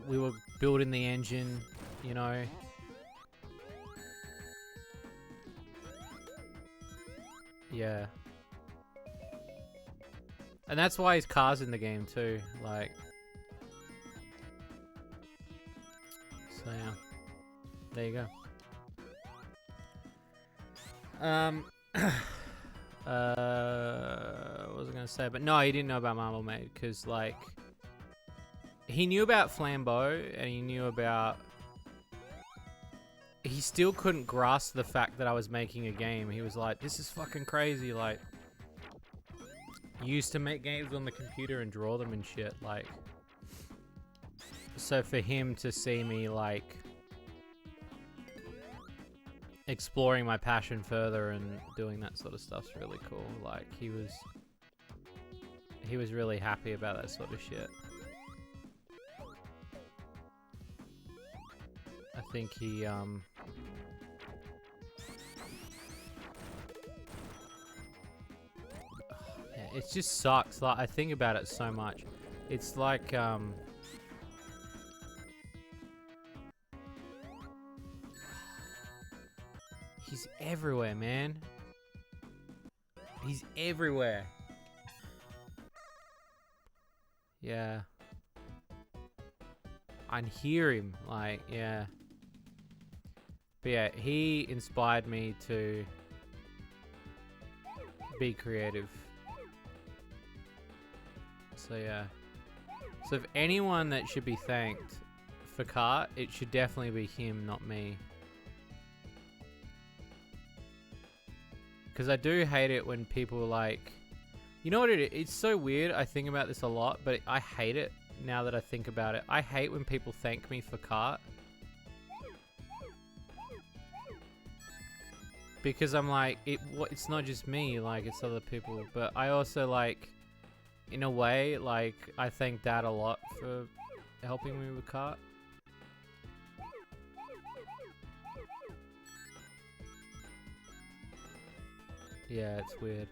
We were building the engine, you know. Yeah. And that's why his car's in the game too, like. So yeah. There you go. What was I gonna say? But no, he didn't know about Marble Maid because, like, he knew about Flambeau and he knew about... He still couldn't grasp the fact that I was making a game. He was like, this is fucking crazy, like... You used to make games on the computer and draw them and shit, like... So for him to see me, like... exploring my passion further and doing that sort of stuff's really cool. Like, he was really happy about that sort of shit. I think he yeah, it just sucks. Like, I think about it so much. It's like he's everywhere, man. He's everywhere. Yeah. I can hear him, like, yeah. But yeah, he inspired me to be creative. So yeah. So if anyone that should be thanked for Kart, it should definitely be him, not me. Because I do hate it when people like... You know what it is? It's so weird. I think about this a lot, but I hate it now that I think about it. I hate when people thank me for Kart. Because I'm like, it's not just me, like, it's other people. But I also, like, in a way, like, I thank Dad a lot for helping me with Kart. Yeah, it's weird.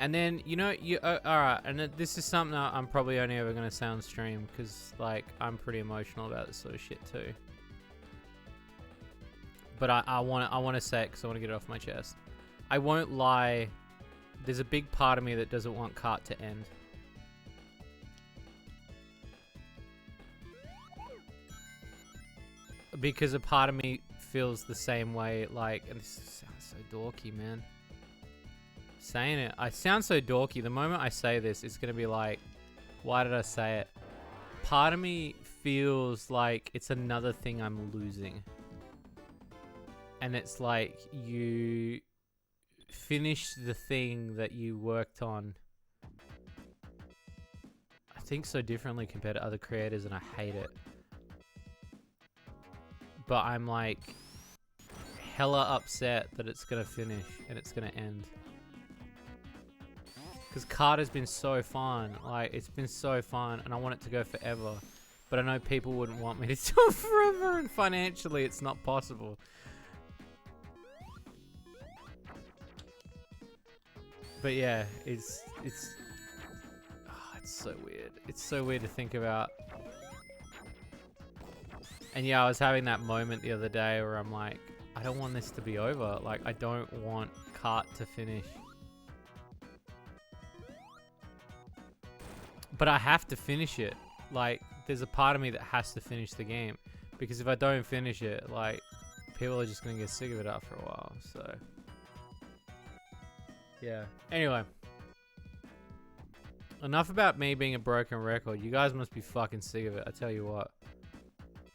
And then, you know, alright, and this is something that I'm probably only ever going to say on stream, because, like, I'm pretty emotional about this sort of shit, too. But I want to say it, because I want to get it off my chest. I won't lie, there's a big part of me that doesn't want Kart to end. Because a part of me feels the same way, like, and this sounds so dorky, man. Saying it, I sound so dorky. The moment I say this, it's gonna be like, why did I say it? Part of me feels like it's another thing I'm losing. And it's like you finished the thing that you worked on, I think, so differently compared to other creators, and I hate it. But I'm like hella upset that it's gonna finish and it's gonna end. Because Kart has been so fun, like, it's been so fun, and I want it to go forever. But I know people wouldn't want me to do it forever, and financially it's not possible. But yeah, it's so weird. It's so weird to think about. And yeah, I was having that moment the other day where I'm like, I don't want this to be over. Like, I don't want Kart to finish. But I have to finish it. Like, there's a part of me that has to finish the game. Because if I don't finish it, like, people are just going to get sick of it after a while. So, yeah. Anyway. Enough about me being a broken record. You guys must be fucking sick of it. I tell you what.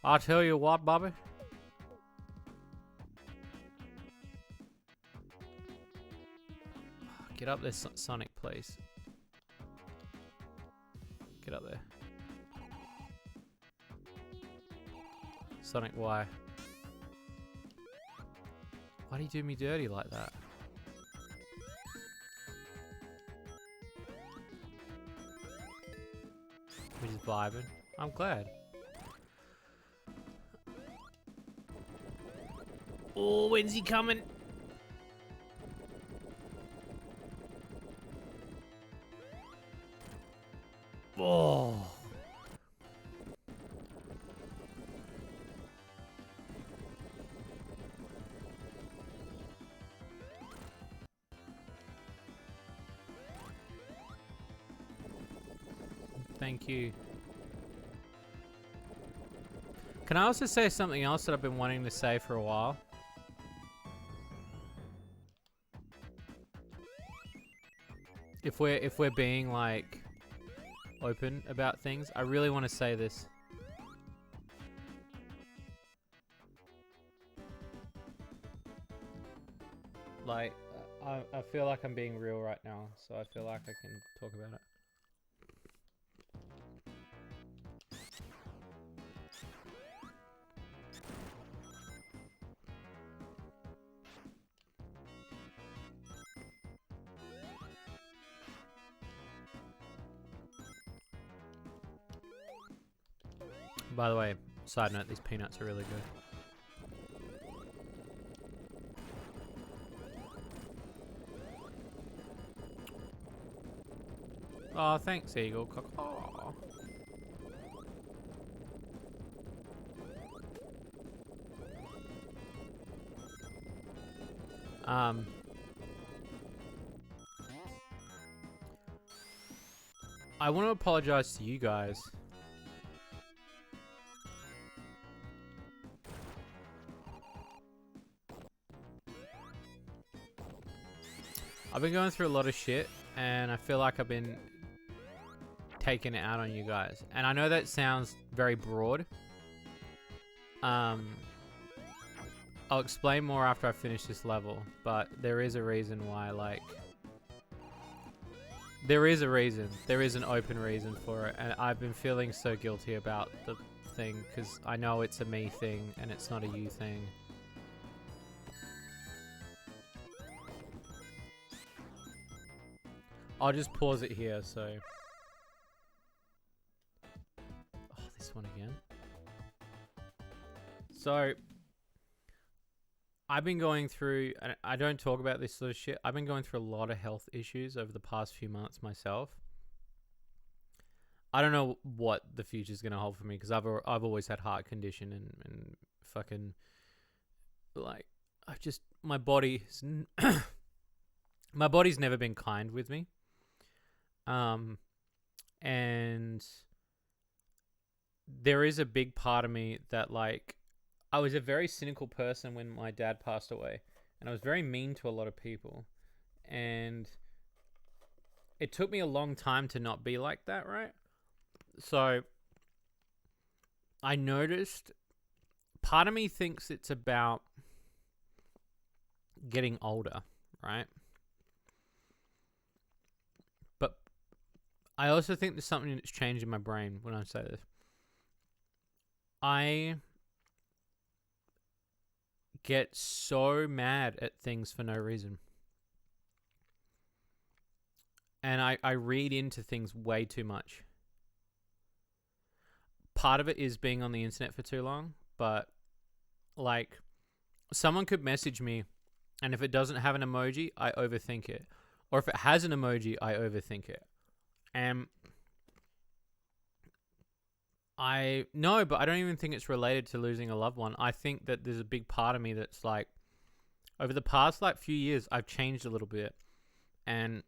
I'll tell you what, Bobby. Get up there, Sonic, please. Get up there. Sonic, why? Why do you do me dirty like that? We're just vibing. I'm glad. Oh, when's he coming? Oh. Thank you. Can I also say something else that I've been wanting to say for a while? If we're being like open about things, I really want to say this. Like, I feel like I'm being real right now, so I feel like I can talk about it. By the way, side note, these peanuts are really good. Oh, thanks, Eagle. Oh. Um, I want to apologize to you guys. I've been going through a lot of shit, and I feel like I've been taking it out on you guys. And I know that sounds very broad. I'll explain more after I finish this level, but there is a reason why, like... There is a reason. There is an open reason for it, and I've been feeling so guilty about the thing, because I know it's a me thing, and it's not a you thing. I'll just pause it here, so... Oh, this one again. So... I've been going through... and I don't talk about this sort of shit. I've been going through a lot of health issues over the past few months myself. I don't know what the future's going to hold for me, because I've always had heart condition and fucking... Like, I've just... My body... my body's never been kind with me. And there is a big part of me that, like, I was a very cynical person when my dad passed away, and I was very mean to a lot of people, and it took me a long time to not be like that, right? So I noticed part of me thinks it's about getting older, right? I also think there's something that's changed in my brain when I say this. I get so mad at things for no reason. And I read into things way too much. Part of it is being on the internet for too long, but like someone could message me, and if it doesn't have an emoji, I overthink it. Or if it has an emoji, I overthink it. And but I don't even think it's related to losing a loved one. I think that there's a big part of me that's like, over the past like few years, I've changed a little bit. And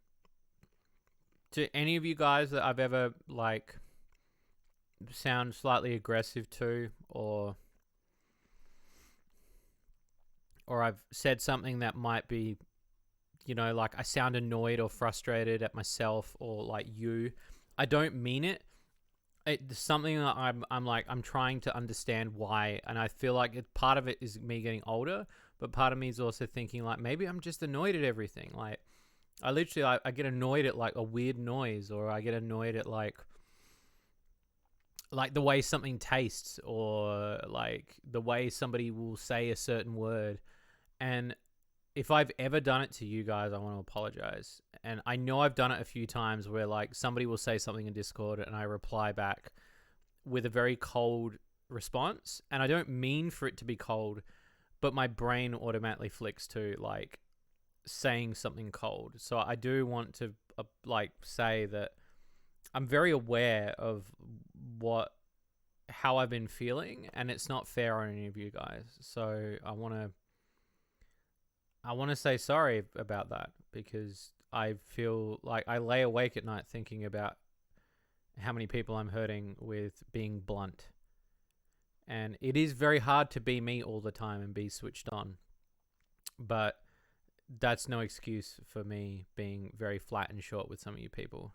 to any of you guys that I've ever like sound slightly aggressive to, or I've said something that might be, you know, like I sound annoyed or frustrated at myself or like you, I don't mean it. It's something that I'm trying to understand why, and I feel like part of it is me getting older, but part of me is also thinking like maybe I'm just annoyed at everything. Like I literally I get annoyed at like a weird noise, or I get annoyed at like the way something tastes, or like the way somebody will say a certain word. And if I've ever done it to you guys, I want to apologize. And I know I've done it a few times where like somebody will say something in Discord and I reply back with a very cold response. And I don't mean for it to be cold, but my brain automatically flicks to like saying something cold. So I do want to like say that I'm very aware of how I've been feeling, and it's not fair on any of you guys. So I want to say sorry about that, because I feel like I lay awake at night thinking about how many people I'm hurting with being blunt. And it is very hard to be me all the time and be switched on. But that's no excuse for me being very flat and short with some of you people.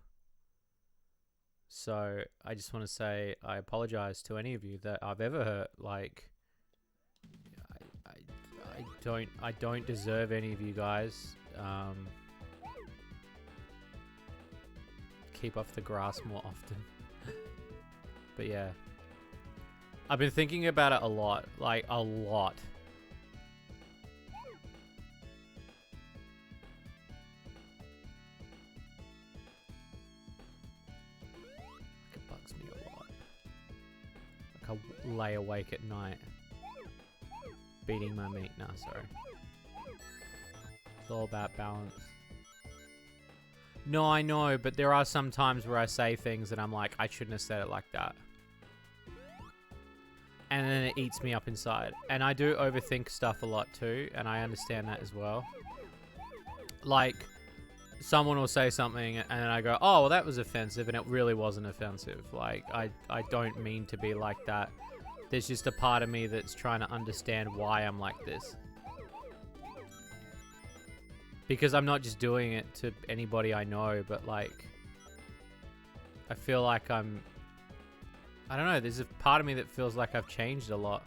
So I just want to say I apologize to any of you that I've ever hurt. Like, I don't deserve any of you guys. Keep off the grass more often. But yeah, I've been thinking about it a lot, like a lot. It bugs me a lot. Like I lay awake at night beating my meat. Nah, sorry. It's all about balance. No, I know, but there are some times where I say things and I'm like, I shouldn't have said it like that. And then it eats me up inside. And I do overthink stuff a lot too, and I understand that as well. Like, someone will say something and then I go, oh, well, that was offensive, and it really wasn't offensive. Like, I don't mean to be like that. There's just a part of me that's trying to understand why I'm like this. Because I'm not just doing it to anybody I know, but like, I feel like I don't know, there's a part of me that feels like I've changed a lot.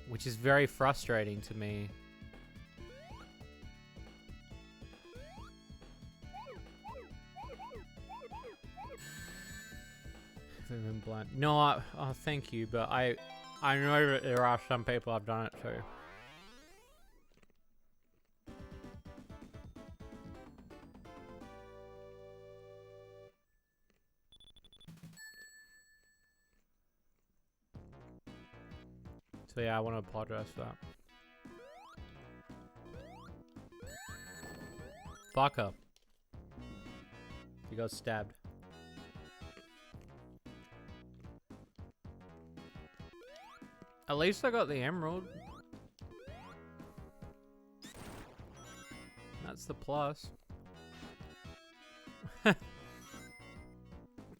Which is very frustrating to me. No, oh, thank you, but I know that there are some people I've done it to. So yeah, I want to apologize for that. Fuck her. She got stabbed. At least I got the emerald. That's the plus.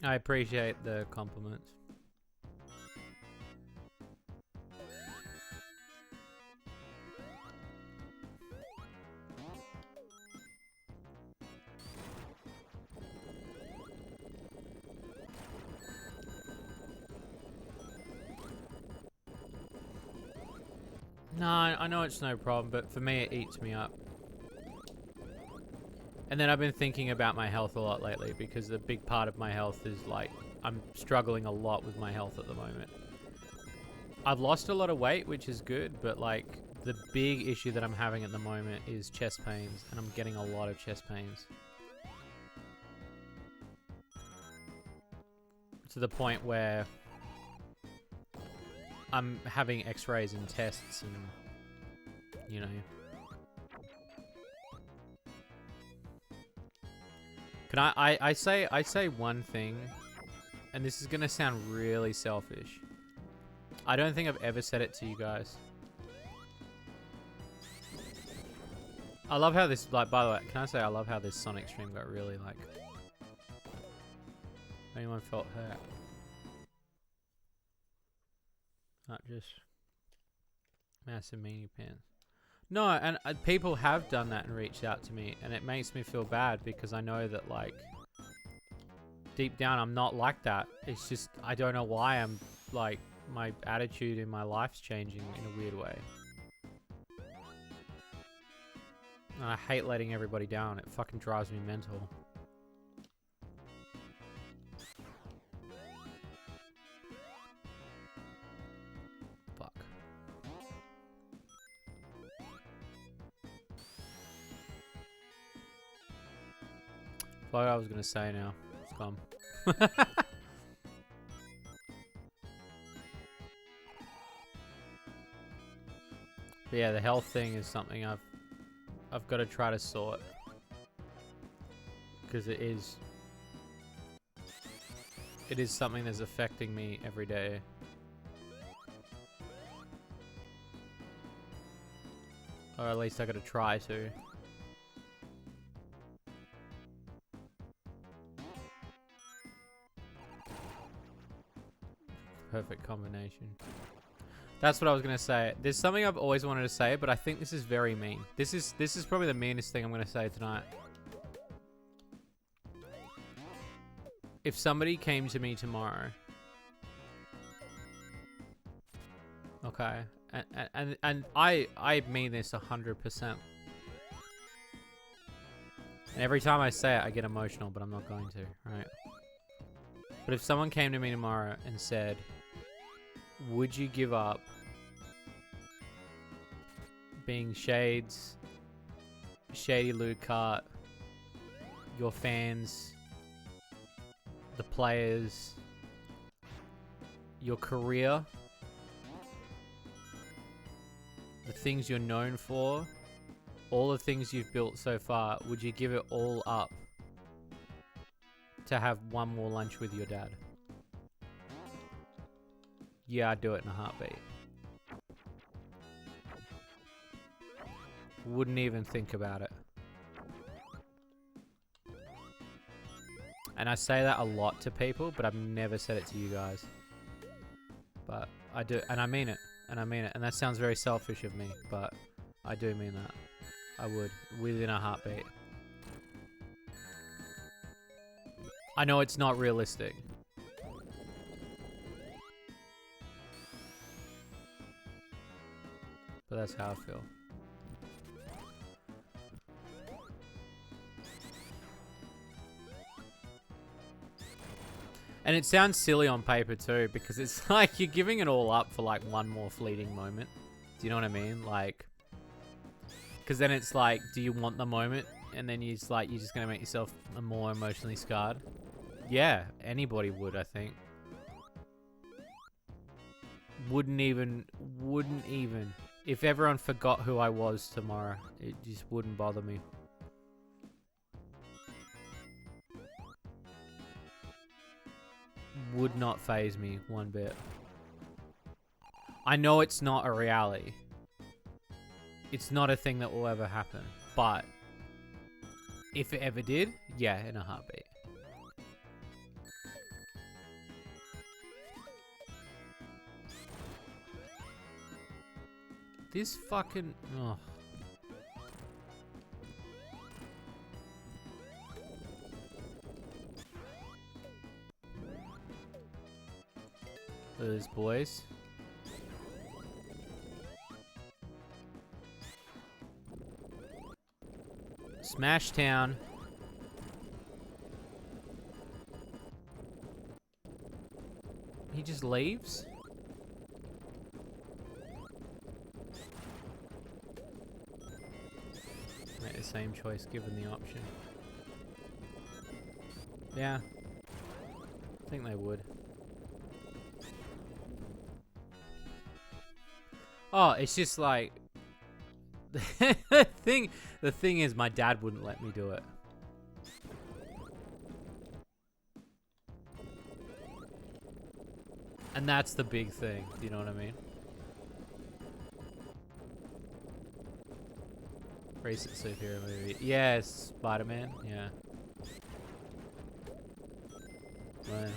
I appreciate the compliments. No, I know it's no problem, but for me it eats me up. And then I've been thinking about my health a lot lately because a big part of my health is like, I'm struggling a lot with my health at the moment. I've lost a lot of weight, which is good, but like the big issue that I'm having at the moment is chest pains, and I'm getting a lot of chest pains. To the point where I'm having x-rays and tests and, you know. Can I say one thing, and this is gonna sound really selfish. I don't think I've ever said it to you guys. I love how this, like, by the way, can I say I love how this Sonic stream got really, like, anyone felt hurt? Not just massive meanie pants. No, and people have done that and reached out to me, and it makes me feel bad because I know that, like, deep down I'm not like that. It's just, I don't know why I'm, like, my attitude in my life's changing in a weird way. And I hate letting everybody down. It fucking drives me mental. Fuck. What I was gonna say now. It's gone. But yeah, the health thing is something I've got to try to sort, because it is something that's affecting me every day. Or at least I got to try to. Perfect combination. That's what I was gonna say. There's something I've always wanted to say, but I think this is very mean. This is probably the meanest thing I'm gonna say tonight. If somebody came to me tomorrow, okay, and I mean this 100%. And every time I say it, I get emotional, but I'm not going to, right? But if someone came to me tomorrow and said, would you give up being Shades, Shady Loot Cart, your fans, the players, your career, the things you're known for, all the things you've built so far, would you give it all up to have one more lunch with your dad? Yeah, I'd do it in a heartbeat. Wouldn't even think about it. And I say that a lot to people, but I've never said it to you guys. But I do, and I mean it. And I mean it. And that sounds very selfish of me, but I do mean that. I would, within a heartbeat. I know it's not realistic. But that's how I feel. And it sounds silly on paper too, because it's like you're giving it all up for like one more fleeting moment. Do you know what I mean? Like, because then it's like, do you want the moment? And then you're just like, you're just going to make yourself more emotionally scarred. Yeah, anybody would, I think. Wouldn't even. If everyone forgot who I was tomorrow, it just wouldn't bother me. Would not faze me one bit. I know it's not a reality. It's not a thing that will ever happen. But if it ever did, yeah, in a heartbeat. This fucking... Oh. Those boys. Smash Town. He just leaves? Make the same choice given the option. Yeah. I think they would. Oh, it's just like the thing is my dad wouldn't let me do it. And that's the big thing, do you know what I mean? Recent superhero movie. Yes, Spider-Man, yeah. Right.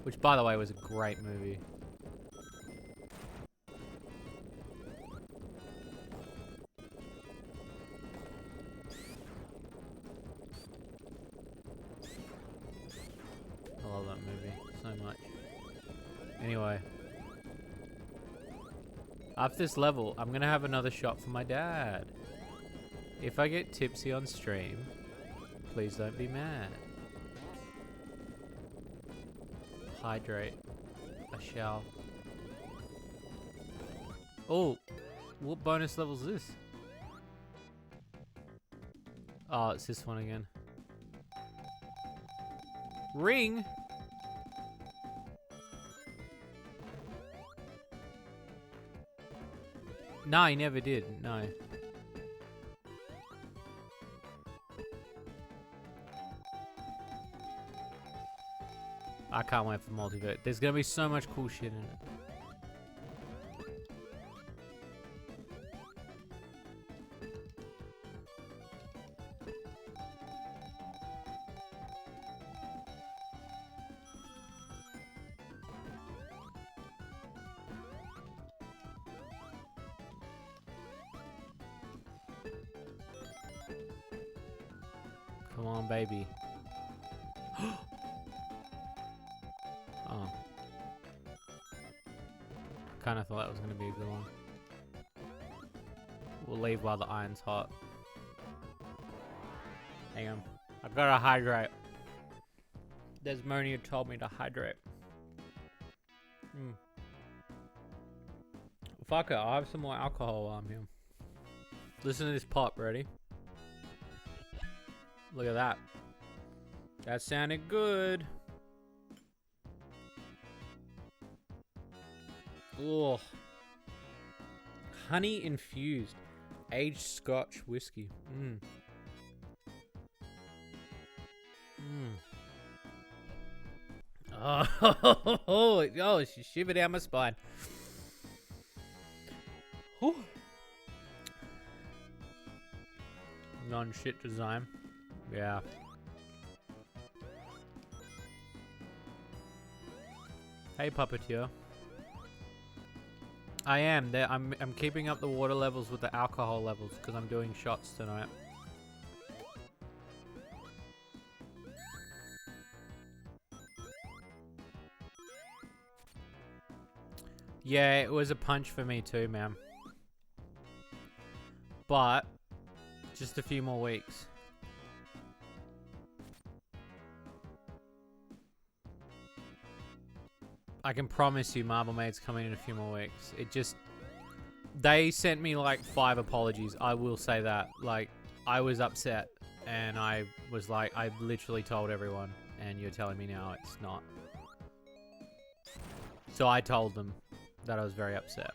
Which, by the way, was a great movie. I love that movie so much. Anyway. After this level, I'm going to have another shot for my dad. If I get tipsy on stream, please don't be mad. Hydrate. I shall. Oh, what bonus level is this? Oh, it's this one again. Ring? No, he never did. No. I can't wait for multivert. There's gonna be so much cool shit in it. Come on, baby. Oh. Kinda thought that was gonna be a good one. We'll leave while the iron's hot. Hang on. I've gotta hydrate. Desmonia told me to hydrate. Fuck it, I'll have some more alcohol while I'm here. Listen to this pop, ready? Look at that. That sounded good. Oh. Honey infused. Aged Scotch whiskey. Oh, she shivered down my spine. Whew. Non-shit design. Yeah. Hey, puppeteer. I am. I'm keeping up the water levels with the alcohol levels because I'm doing shots tonight. Yeah, it was a punch for me too, man. But just a few more weeks. I can promise you Marble Maid's coming in a few more weeks. It just... They sent me like 5 apologies. I will say that. Like, I was upset. And I was like, I literally told everyone. And you're telling me now it's not. So I told them that I was very upset.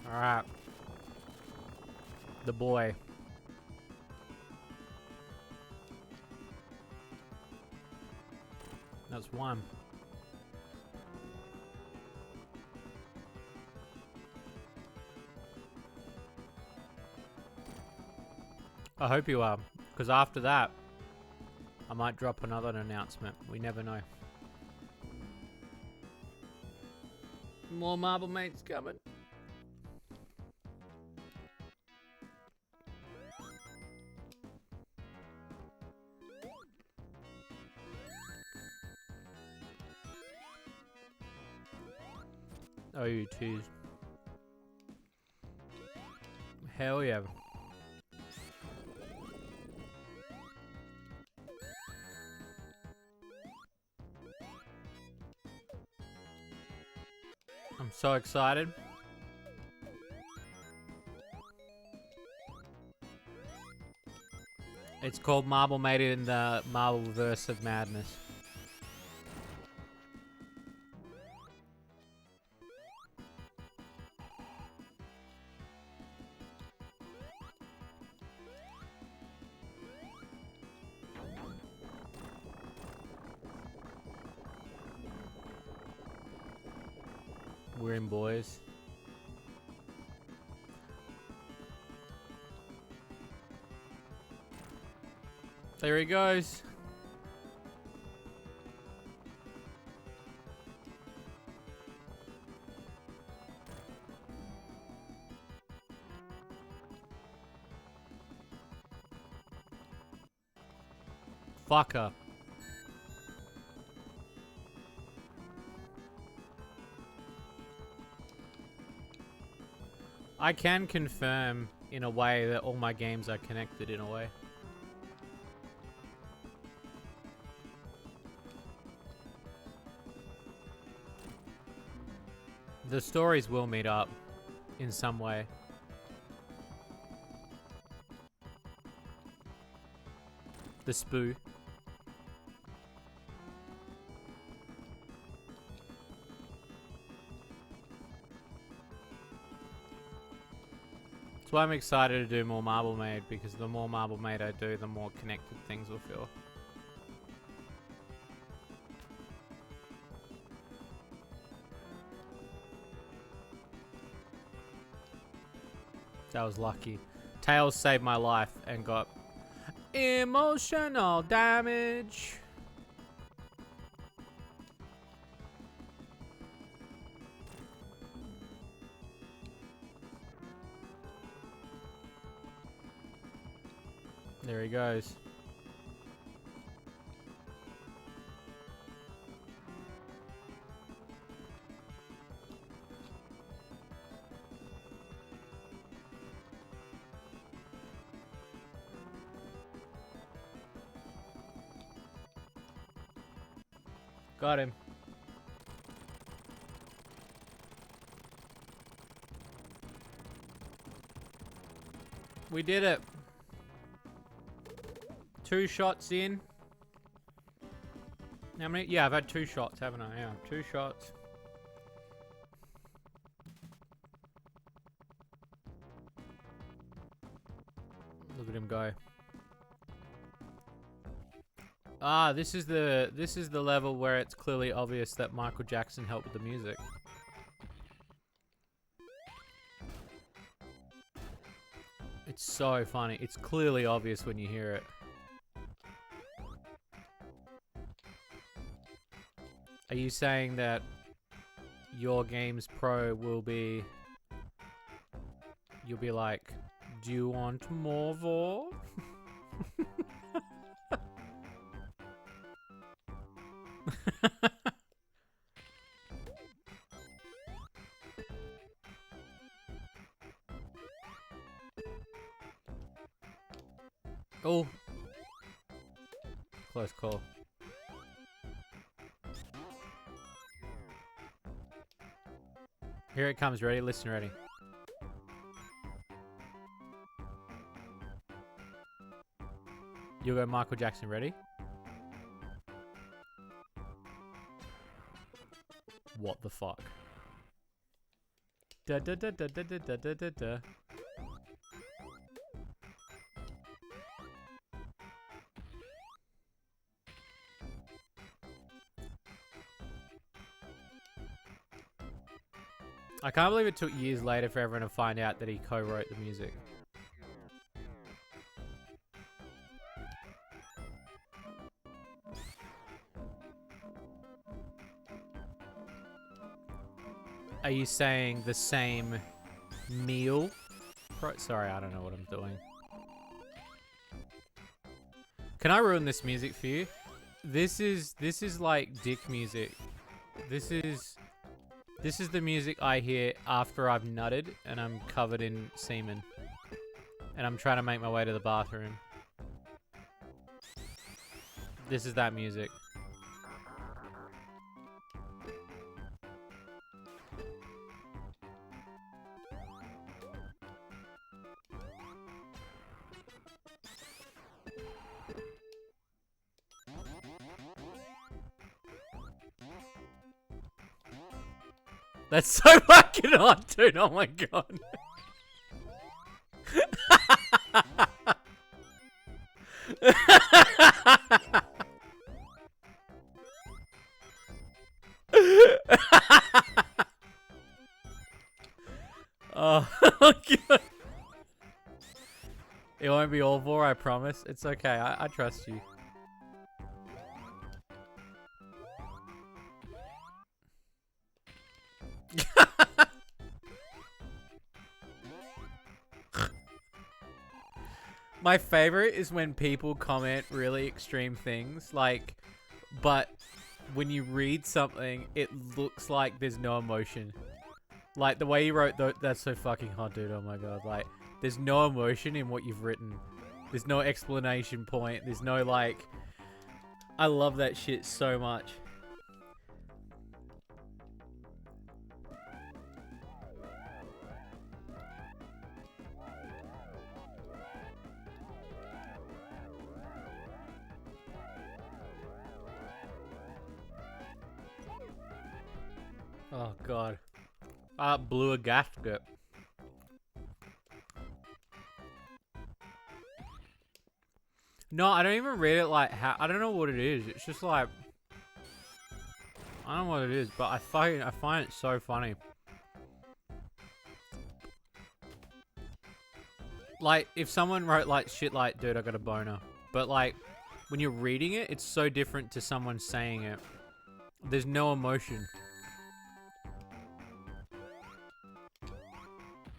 Alright. The boy. That's 1. I hope you are. Because after that, I might drop another announcement. We never know. More Marble Mates coming. Oh, you tease. Hell yeah. I'm so excited. It's called Marble Maid in the Marvelverse of Madness. We're in, boys. There he goes. Fucker. I can confirm in a way that all my games are connected in a way. The stories will meet up in some way. The spoo. That's why I'm excited to do more Marble Maid, because the more Marble Maid I do, the more connected things will feel. That was lucky. Tails saved my life and got emotional damage. There he goes. Got him. We did it. 2 shots in. How many? Yeah, I've had 2 shots, haven't I? Yeah, 2 shots. Look at him go. Ah, this is the level where it's clearly obvious that Michael Jackson helped with the music. It's so funny. It's clearly obvious when you hear it. Are you saying that your game's pro will be... You'll be like, do you want more Vor? Oh. Close call. Here it comes. Ready? Listen, ready. You'll go Michael Jackson. Ready? What the fuck? Da da da da da da da da da da. I can't believe it took years later for everyone to find out that he co-wrote the music. Are you saying the same meal? Sorry, I don't know what I'm doing. Can I ruin this music for you? This is like dick music. This is the music I hear after I've nutted and I'm covered in semen. And I'm trying to make my way to the bathroom. This is that music. That's so fucking hot, dude. Oh my god. Oh god. It won't be all Vor, I promise. It's okay. I trust you. My favorite is when people comment really extreme things, like, but when you read something, it looks like there's no emotion. Like, the way you wrote that's so fucking hot, dude. Oh my god. Like, there's no emotion in what you've written. There's no explanation point. There's no, like... I love that shit so much. Oh god. I blew a gasket. No, I don't even read it like how. I don't know what it is. It's just like, I don't know what it is, but I find it so funny. Like, if someone wrote like shit like, dude, I got a boner, but like when you're reading it, it's so different to someone saying it. There's no emotion.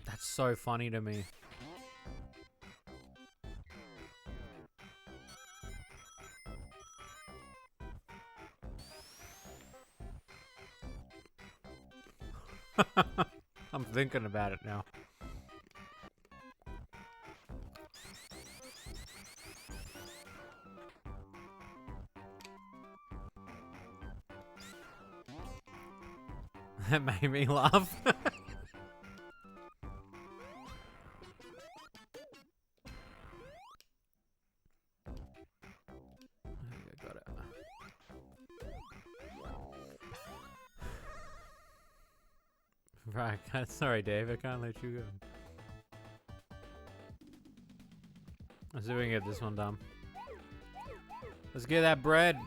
That's so funny to me. I'm thinking about it now. That made me laugh. Got it. Right, sorry Dave, I can't let you go. Let's see if we can get this one done. Let's get that bread.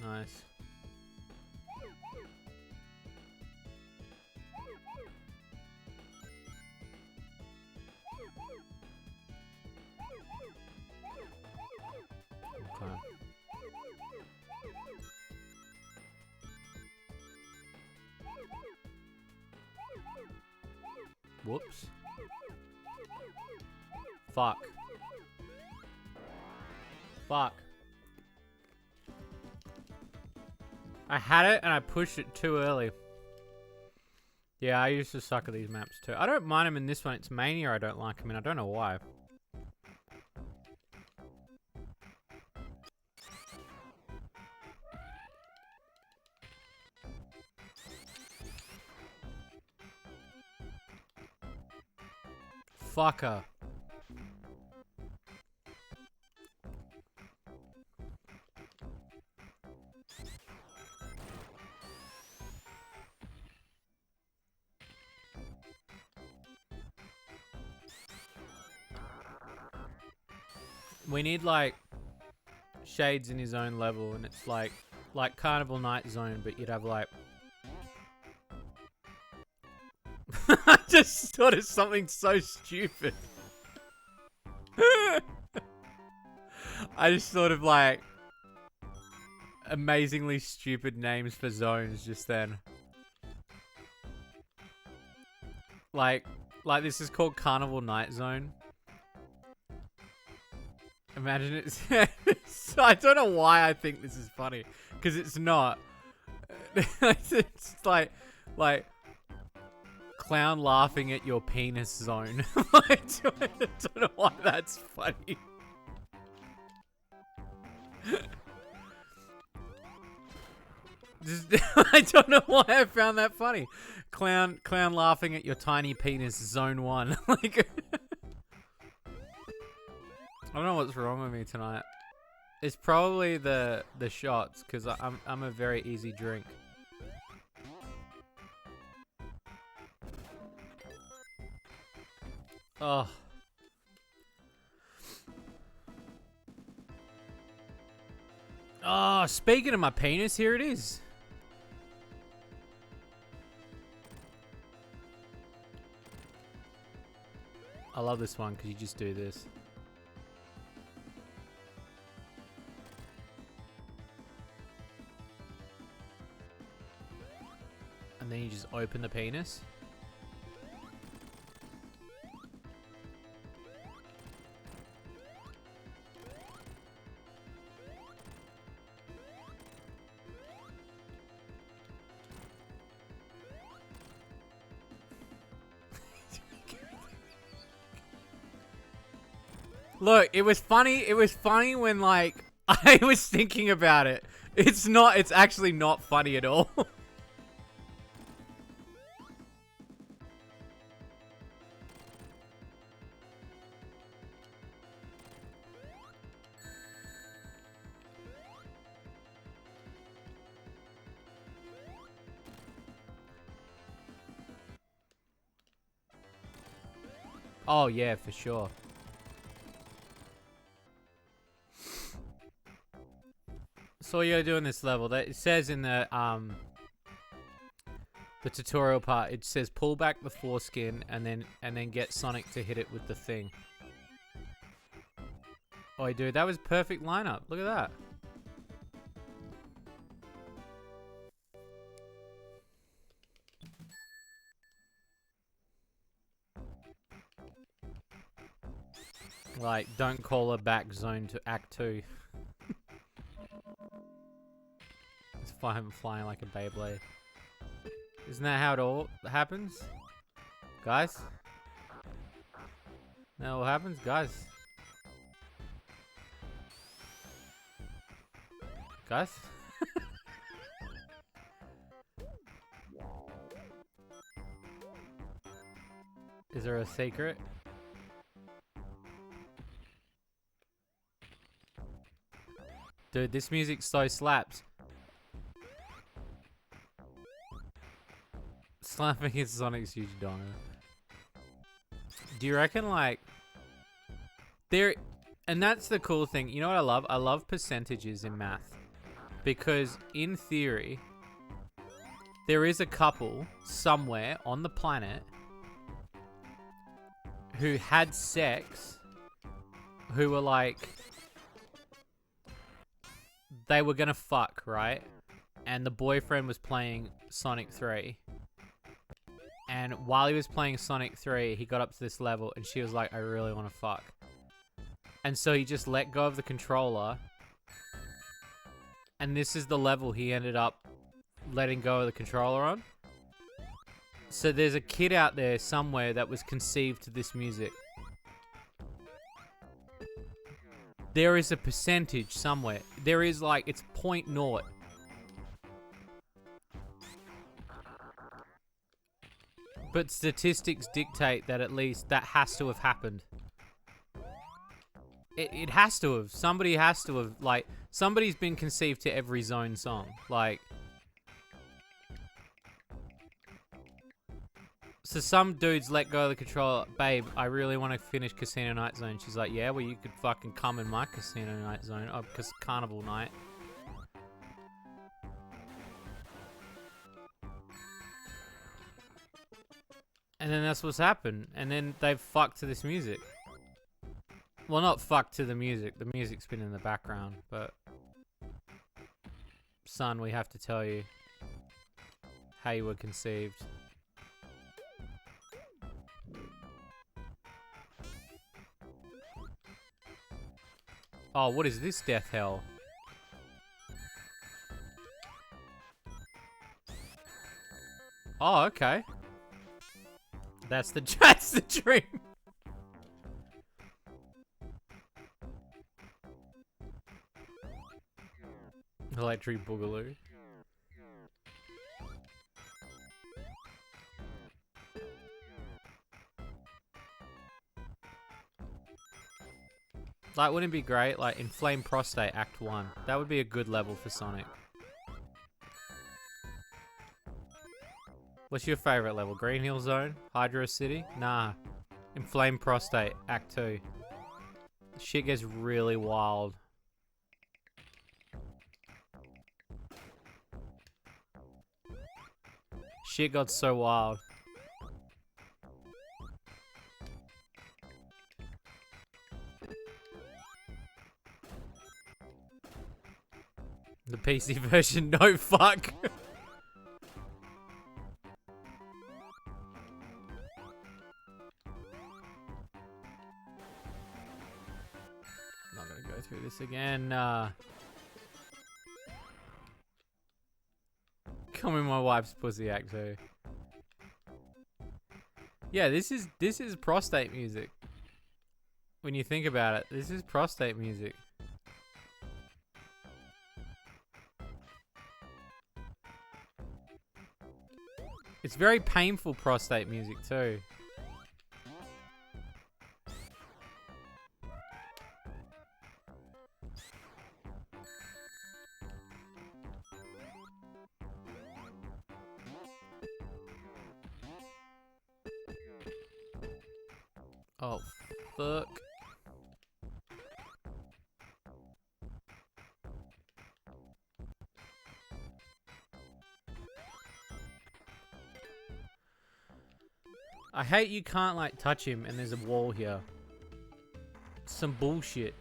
Nice. Okay. Whoops. Fuck. Fuck. I had it and I pushed it too early. Yeah, I used to suck at these maps too. I don't mind them in this one. It's Mania I don't like them in. I don't know why. Fucker. We need like Shades in his own level, and it's like Carnival Night Zone, but you'd have like I just thought of something so stupid. I just thought of like amazingly stupid names for zones just then. Like this is called Carnival Night Zone. Imagine it's I don't know why I think this is funny, because it's not. It's like clown laughing at your penis zone. I don't know why that's funny. I don't know why I found that funny. Clown laughing at your tiny penis zone 1. Like I don't know what's wrong with me tonight. It's probably the shots, because I'm a very easy drink. Oh. Oh, speaking of my penis, here it is. I love this one because you just do this. And then you just open the penis. Look, it was funny. It was funny when, like, I was thinking about it. It's actually not funny at all. Oh, yeah, for sure. So what you gotta do in this level, that it says in the tutorial part, it says pull back the foreskin and then get Sonic to hit it with the thing. Oh, dude, that was perfect lineup. Look at that. Like, don't call her back zone to Act 2. It's flying like a Beyblade. Isn't that how it all happens? Guys? That what happens? Guys? Guys? Is there a secret? Dude, this music so slaps. Slapping his Sonic's huge dino. Do you reckon, like... There... And that's the cool thing. You know what I love? I love percentages in math. Because, in theory... There is a couple somewhere on the planet who had sex, who were like, they were gonna fuck, right? And the boyfriend was playing Sonic 3. And while he was playing Sonic 3, he got up to this level and she was like, I really want to fuck. And so he just let go of the controller. And this is the level he ended up letting go of the controller on. So there's a kid out there somewhere that was conceived to this music. There is a percentage somewhere. There is like, it's 0.0. But statistics dictate that at least that has to have happened. It has to have. Somebody has to have, like, somebody's been conceived to every Zone song. Like, so some dudes let go of the controller. Babe, I really want to finish Casino Night Zone. She's like, yeah, well, you could fucking come in my Casino Night Zone. Oh, because Carnival Night. And then that's what's happened. And then they've fucked to this music. Well, not fucked to the music. The music's been in the background, but... Son, we have to tell you how you were conceived. Oh, what is this death hell? Oh, okay. That's the dream. Electric Boogaloo. Like, wouldn't it be great? Like, Inflame Prostate Act 1. That would be a good level for Sonic. What's your favorite level? Green Hill Zone? Hydro City? Nah. Inflame Prostate Act 2. Shit gets really wild. Shit got so wild. The PC version, no fuck. Not gonna go through this again. Come in my wife's pussy act 2. Yeah, this is prostate music. When you think about it, this is prostate music. It's very painful prostate music too. Oh, fuck. I hate you can't, like, touch him and there's a wall here. Some bullshit.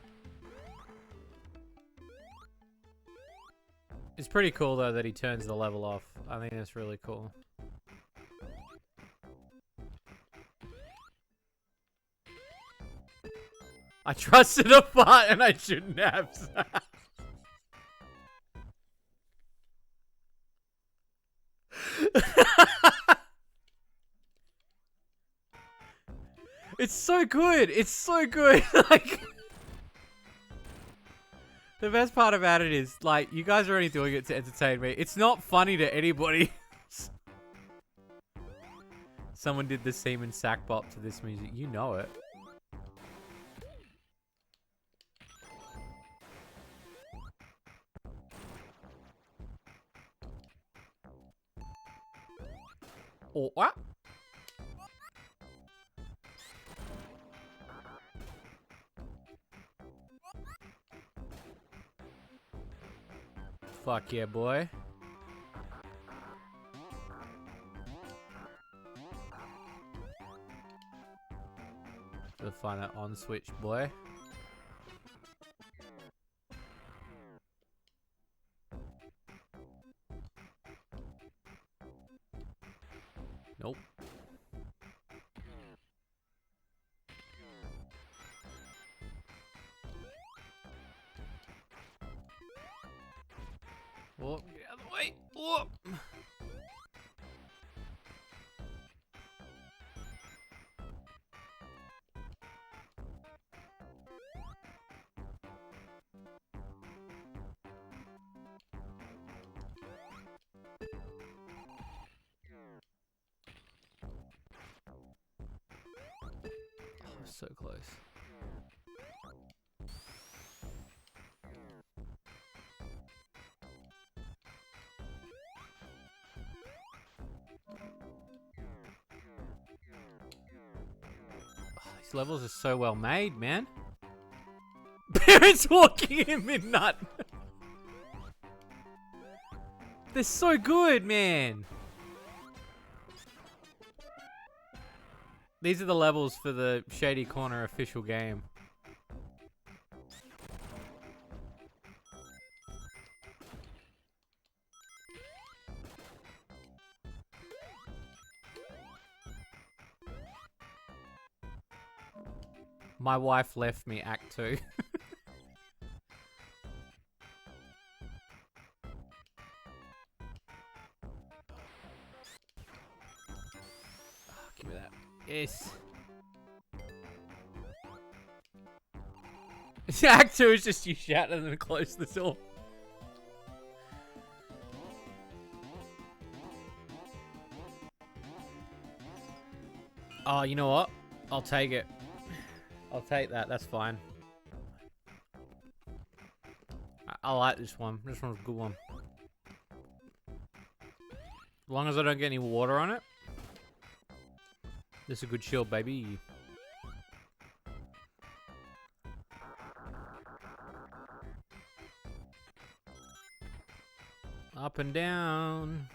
It's pretty cool, though, that he turns the level off. I think that's really cool. I trusted a fart and I shouldn't have. It's so good. It's so good. Like, the best part about it is, like, you guys are only doing it to entertain me. It's not funny to anybody. Someone did the Seaman sack bop to this music. You know it. Oh, what? Fuck yeah, boy. Gotta find that on switch, boy. Nope. Oh, get out of the way. Oh. Oh, so close. Oh, these levels are so well made, man. Parents walking in midnight. They're so good, man. These are the levels for the Shady Corner official game. My wife left me Act 2. Oh, give me that. Yes. Act 2 is just you shout and then close the door. Oh, you know what? I'll take it. I'll take that. That's fine. I like this one. This one's a good one. As long as I don't get any water on it. This is a good shield, baby. Up and down.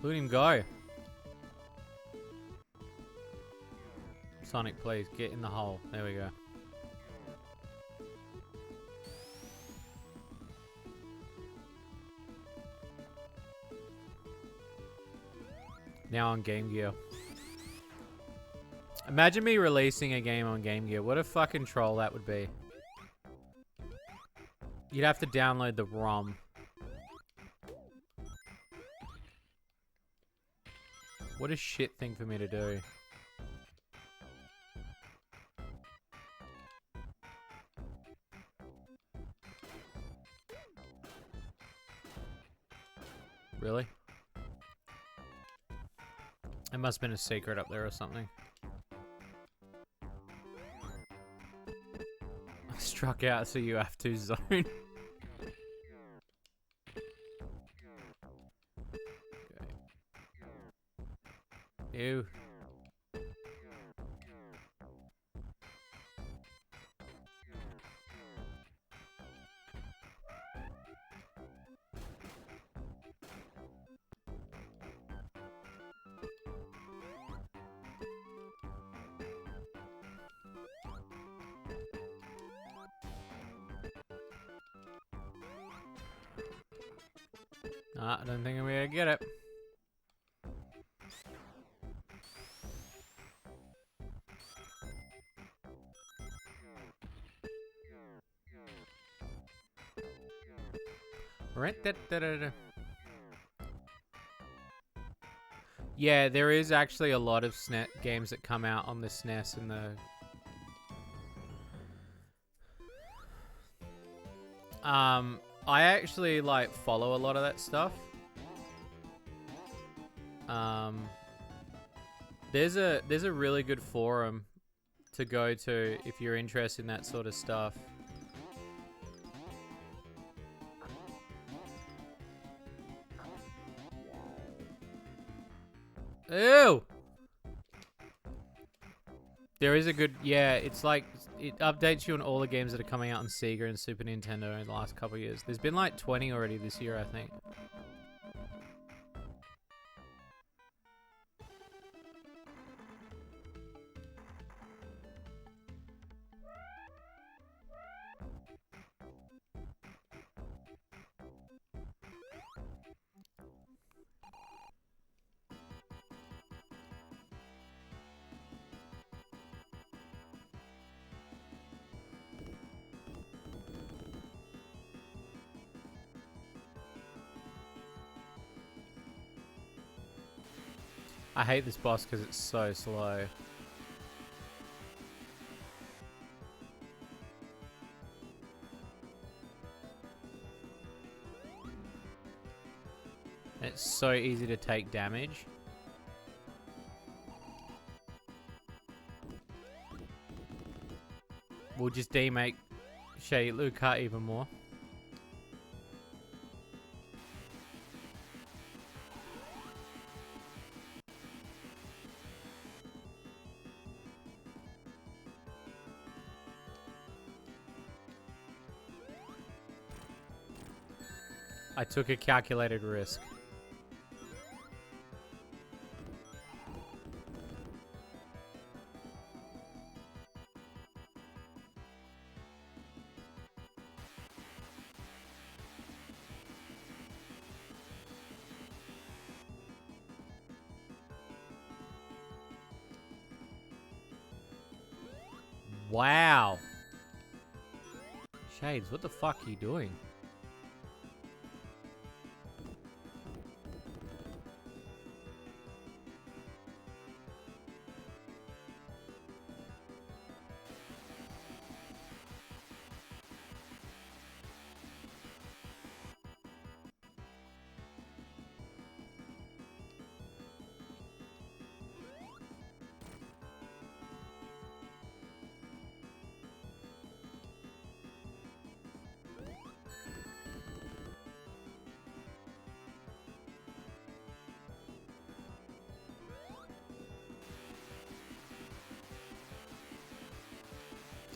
Look at him go. Sonic, please, get in the hole. There we go. Now on Game Gear. Imagine me releasing a game on Game Gear. What a fucking troll that would be. You'd have to download the ROM. What a shit thing for me to do. Really? It must have been a secret up there or something. I struck out, so you have to zone. Ew. I don't think I'm gonna get it. Yeah, there is actually a lot of SNES games that come out on the SNES and the... I actually, like, follow a lot of that stuff. There's a really good forum to go to if you're interested in that sort of stuff. Ew! There is a good, yeah, it's like, it updates you on all the games that are coming out on Sega and Super Nintendo in the last couple of years. There's been like 20 already this year, I think. I hate this boss because it's so slow. It's so easy to take damage. We'll just demake Shady Luca even more. I took a calculated risk. Wow. Shades, what the fuck are you doing?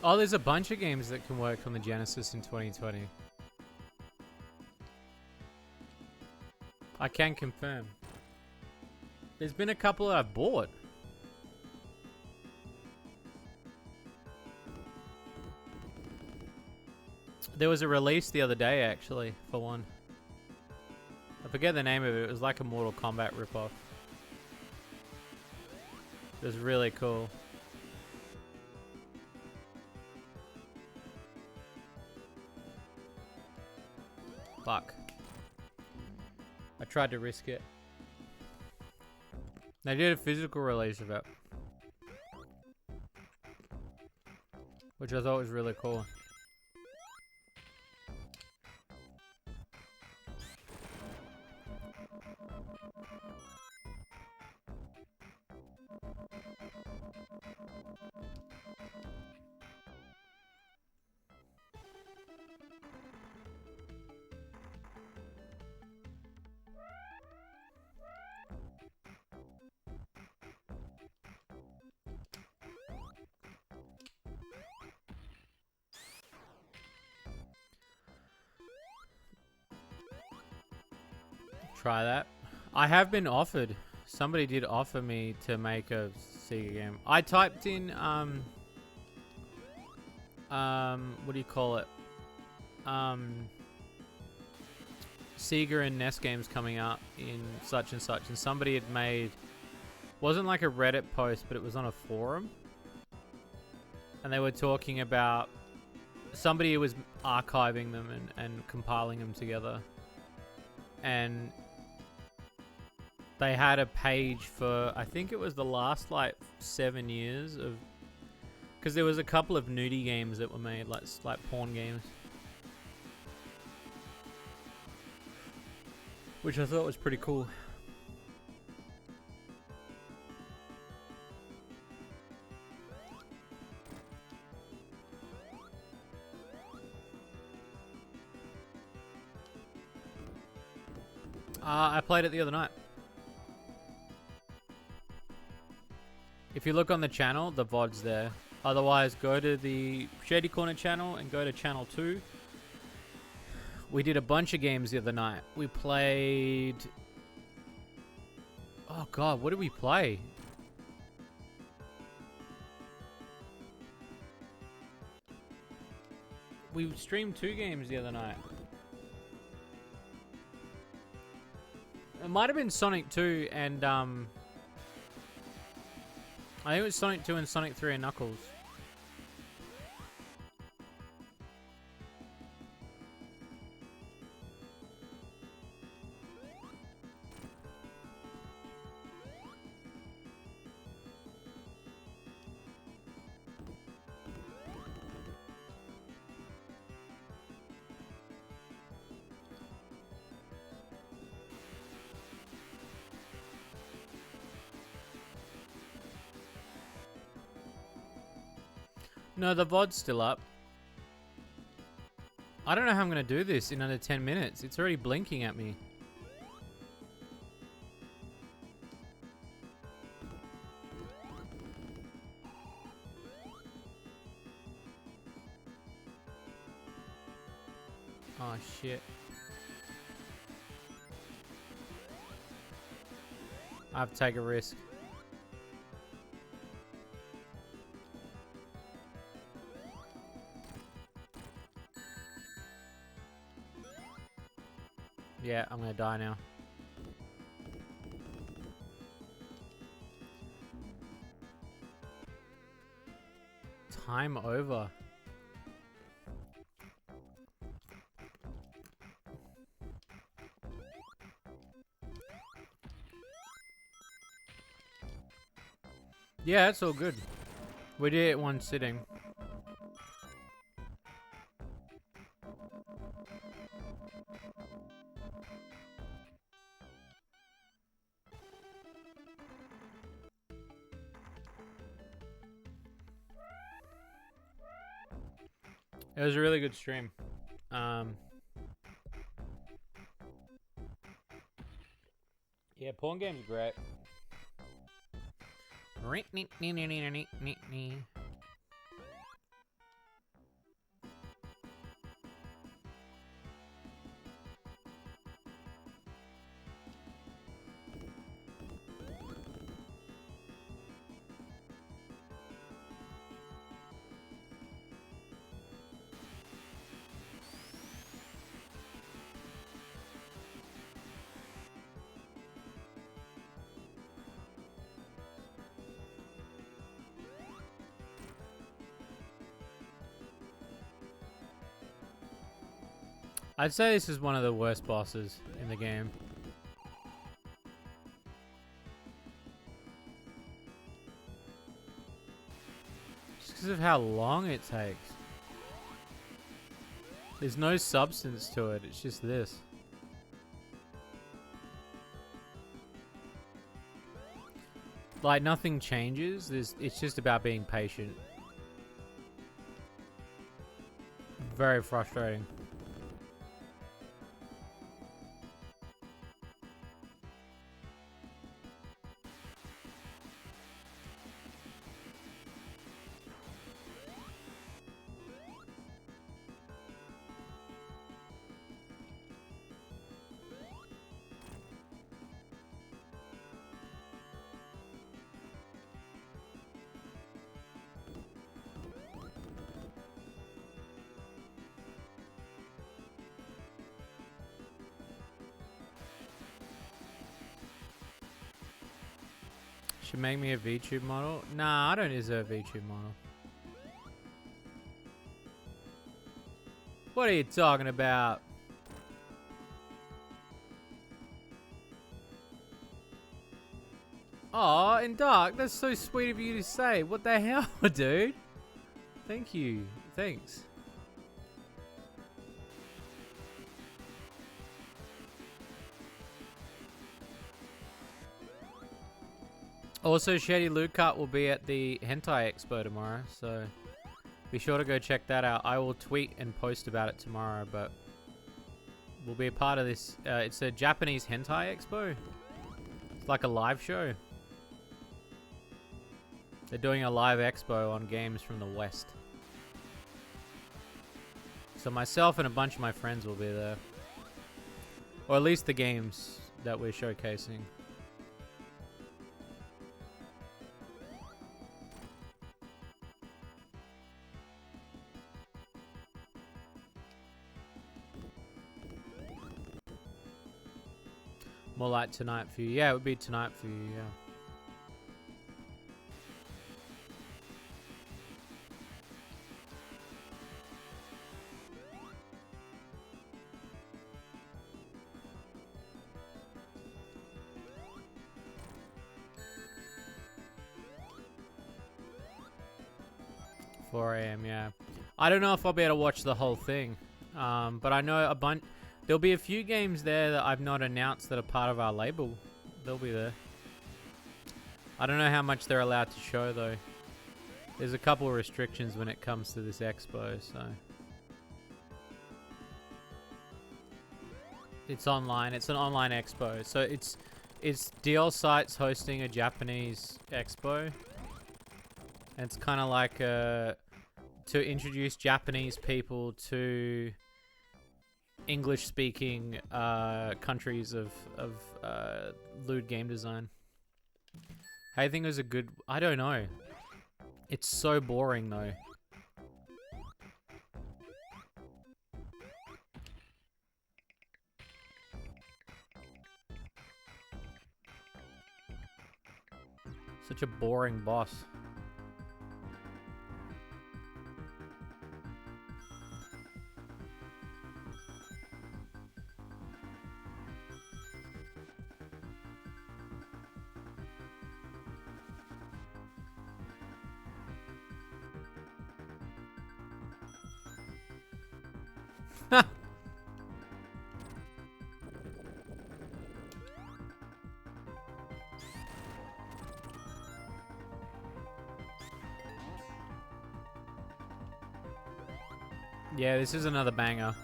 Oh, there's a bunch of games that can work on the Genesis in 2020. I can confirm. There's been a couple that I've bought. There was a release the other day, actually, for one. I forget the name of it. It was like a Mortal Kombat ripoff. It was really cool. Fuck. I tried to risk it. They did a physical release of it, which I thought was really cool. Try that. I have been offered. Somebody did offer me to make a Sega game. I typed in what do you call it? Sega and NES games coming out in such and such, and somebody had made, wasn't like a Reddit post, but it was on a forum, and they were talking about somebody who was archiving them and compiling them together, and they had a page for, I think it was the last like 7 years of, because there was a couple of nudie games that were made, like porn games, which I thought was pretty cool. I played it the other night. If you look on the channel, the VOD's there. Otherwise, go to the Shady Corner channel and go to channel 2. We did a bunch of games the other night. We played... Oh god, what did we play? We streamed 2 games the other night. It might have been Sonic 2 and I think it was Sonic 2 and Sonic 3 and Knuckles. No, the VOD's still up. I don't know how I'm going to do this in under 10 minutes. It's already blinking at me. Oh, shit. I have to take a risk. Yeah, I'm gonna die now. Time over. Yeah, it's all good. We did it one sitting. It was a really good stream. Yeah, porn game's great. I'd say this is one of the worst bosses in the game. Just because of how long it takes. There's no substance to it, it's just this. Like, nothing changes, it's just about being patient. Very frustrating. Should make me a VTube model? Nah, I don't deserve a VTube model. What are you talking about? Aw, in dark, that's so sweet of you to say. What the hell, dude? Thank you. Thanks. Also, Shady Loot Cut will be at the Hentai Expo tomorrow, so be sure to go check that out. I will tweet and post about it tomorrow, but will be a part of this. It's a Japanese hentai expo. It's like a live show. They're doing a live expo on games from the West. So myself and a bunch of my friends will be there. Or at least the games that we're showcasing. More like tonight for you. Yeah, it would be tonight for you, yeah. 4 a.m., yeah. I don't know if I'll be able to watch the whole thing. But I know a bunch... There'll be a few games there that I've not announced that are part of our label. They'll be there. I don't know how much they're allowed to show, though. There's a couple of restrictions when it comes to this expo, so... It's online. It's an online expo. So it's DL Sites hosting a Japanese expo. And it's kind of like to introduce Japanese people to English-speaking countries of lewd game design. I think it was a good... I don't know. It's so boring, though. Such a boring boss. Yeah, this is another banger.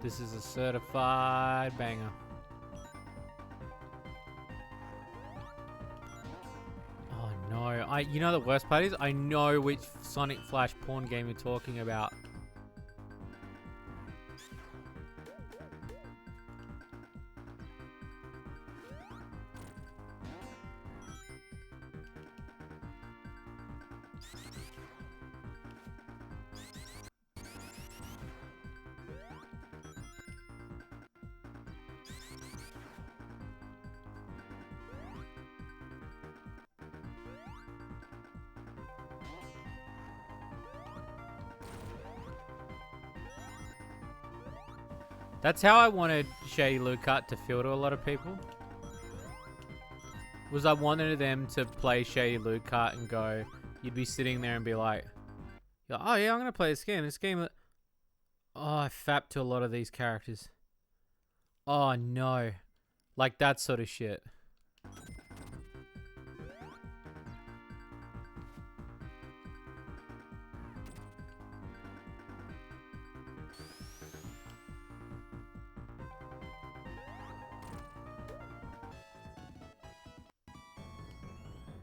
This is a certified banger. Oh no, you know the worst part is I know which Sonic Flash porn game you're talking about. That's how I wanted Shady Lucat to feel to a lot of people. Was I wanted them to play Shady Lucat and go, you'd be sitting there and be like, oh yeah, I'm going to play this game. This game, oh, I fapped to a lot of these characters. Oh no. Like that sort of shit.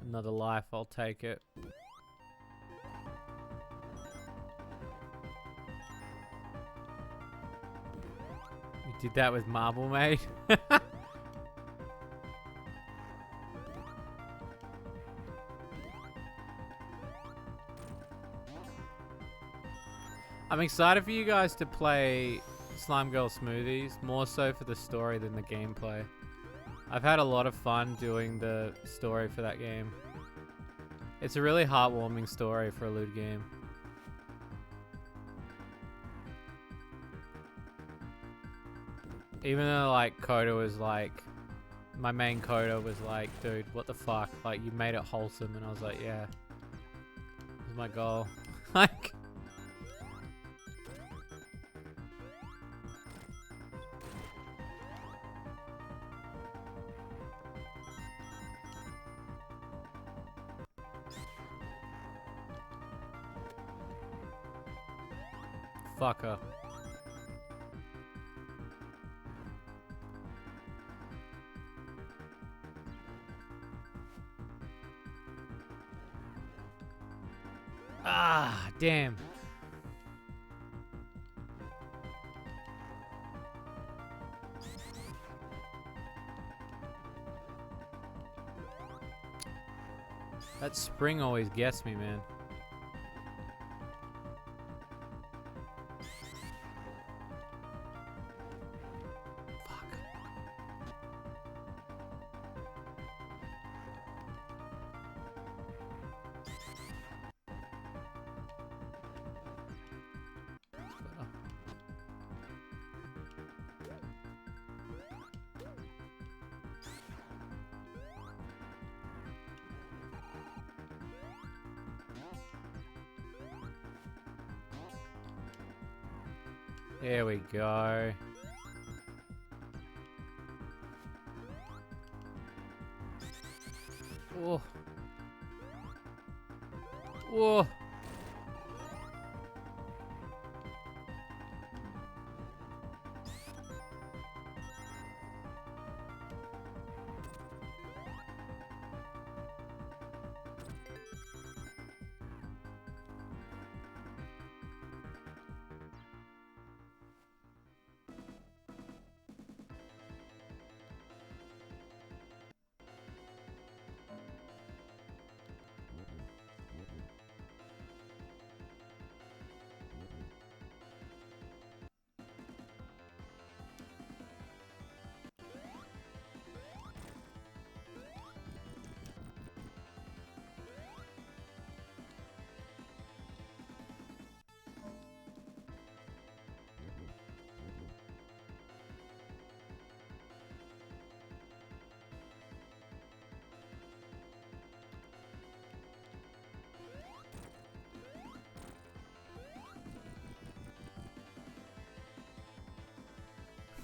Another life, I'll take it. You did that with Marble, mate? I'm excited for you guys to play Slime Girl Smoothies, more so for the story than the gameplay. I've had a lot of fun doing the story for that game. It's a really heartwarming story for a lewd game. Even though like Coda was like, my main Coda was like, dude, what the fuck? Like, you made it wholesome, and I was like, yeah, this is my goal. Like, fucker. Ah, damn. That spring always gets me, man. Fuck. There we go. Whoa. Whoa.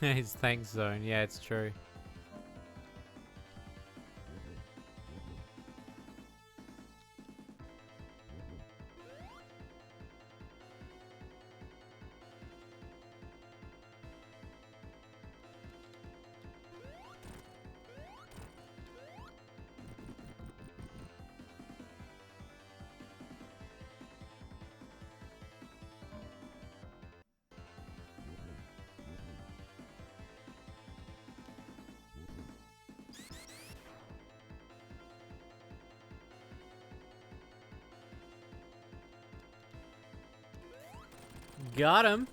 His thanks zone. Yeah, it's true. Got him.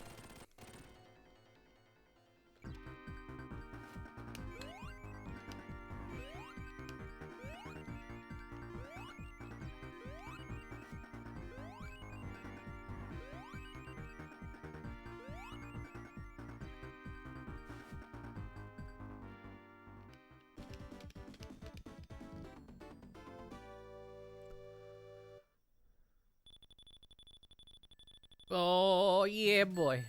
Oh, yeah, boy.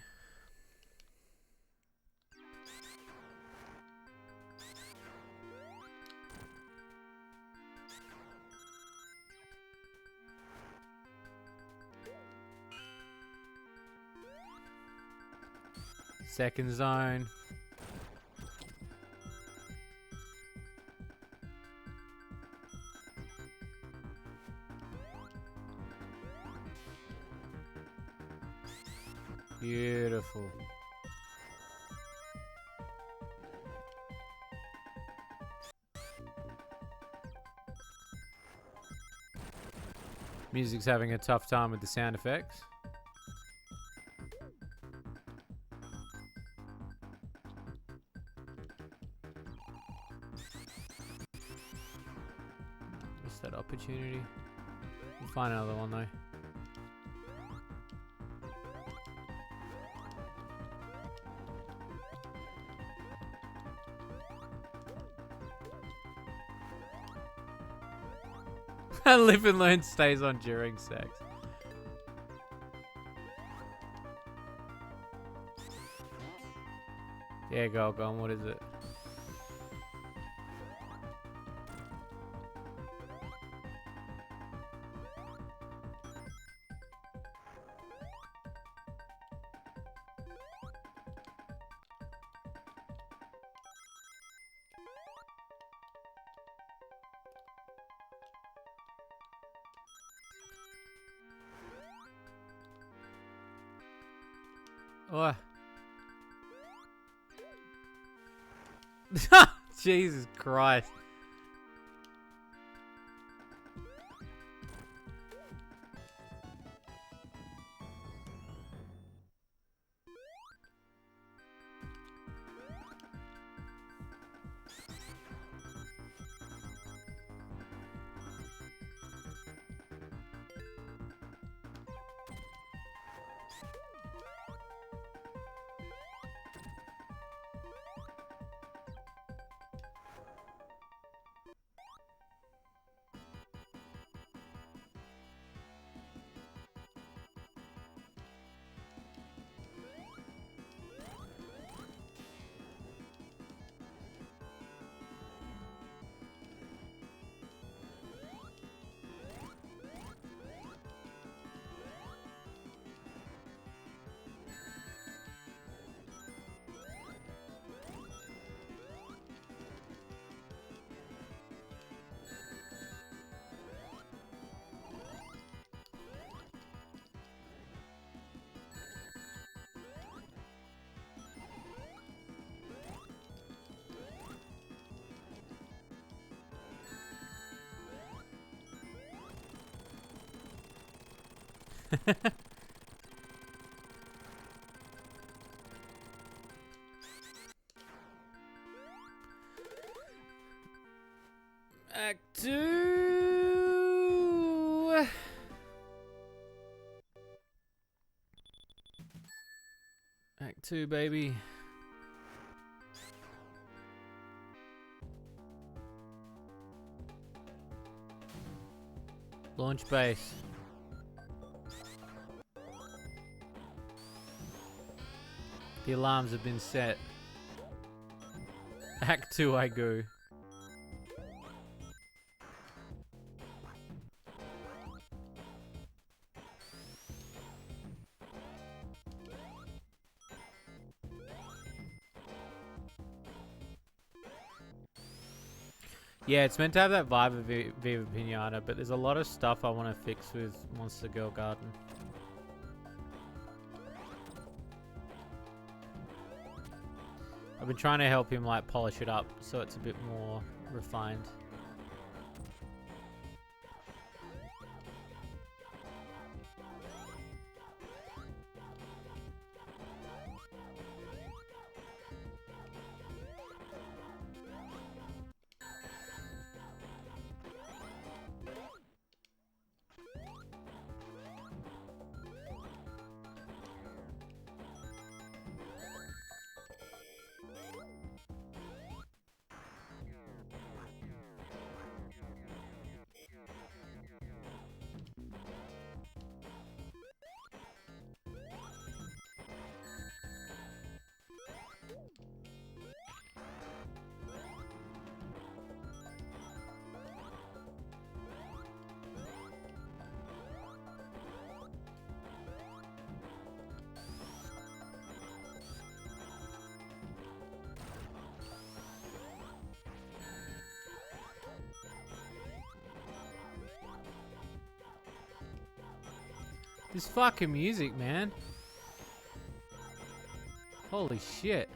Second zone. Beautiful. Music's having a tough time with the sound effects. Missed that opportunity. We'll find another one though. Live and learn stays on during sex. Yeah, go on. What is it? Oh. Jesus Christ. Act 2. Act 2, baby. Launch base. The alarms have been set. Act 2, I go. Yeah, it's meant to have that vibe of Viva Pinata, but there's a lot of stuff I want to fix with Monster Girl Garden. I've been trying to help him like polish it up so it's a bit more refined. This fucking music, man. Holy shit.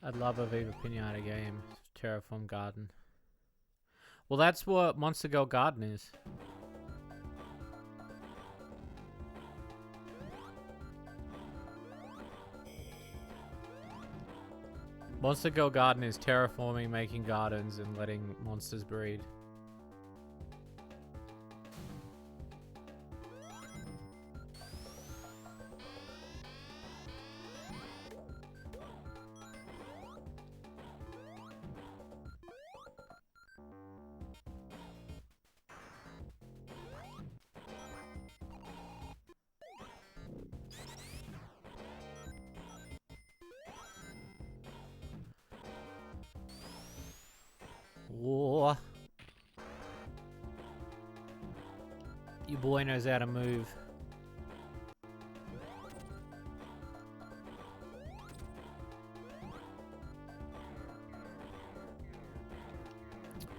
I'd love a Viva Pinata game. Terraform Garden. Well, that's what Monster Girl Garden is. Monster Girl Garden is terraforming, making gardens, and letting monsters breed. Whoa. Your boy knows how to move.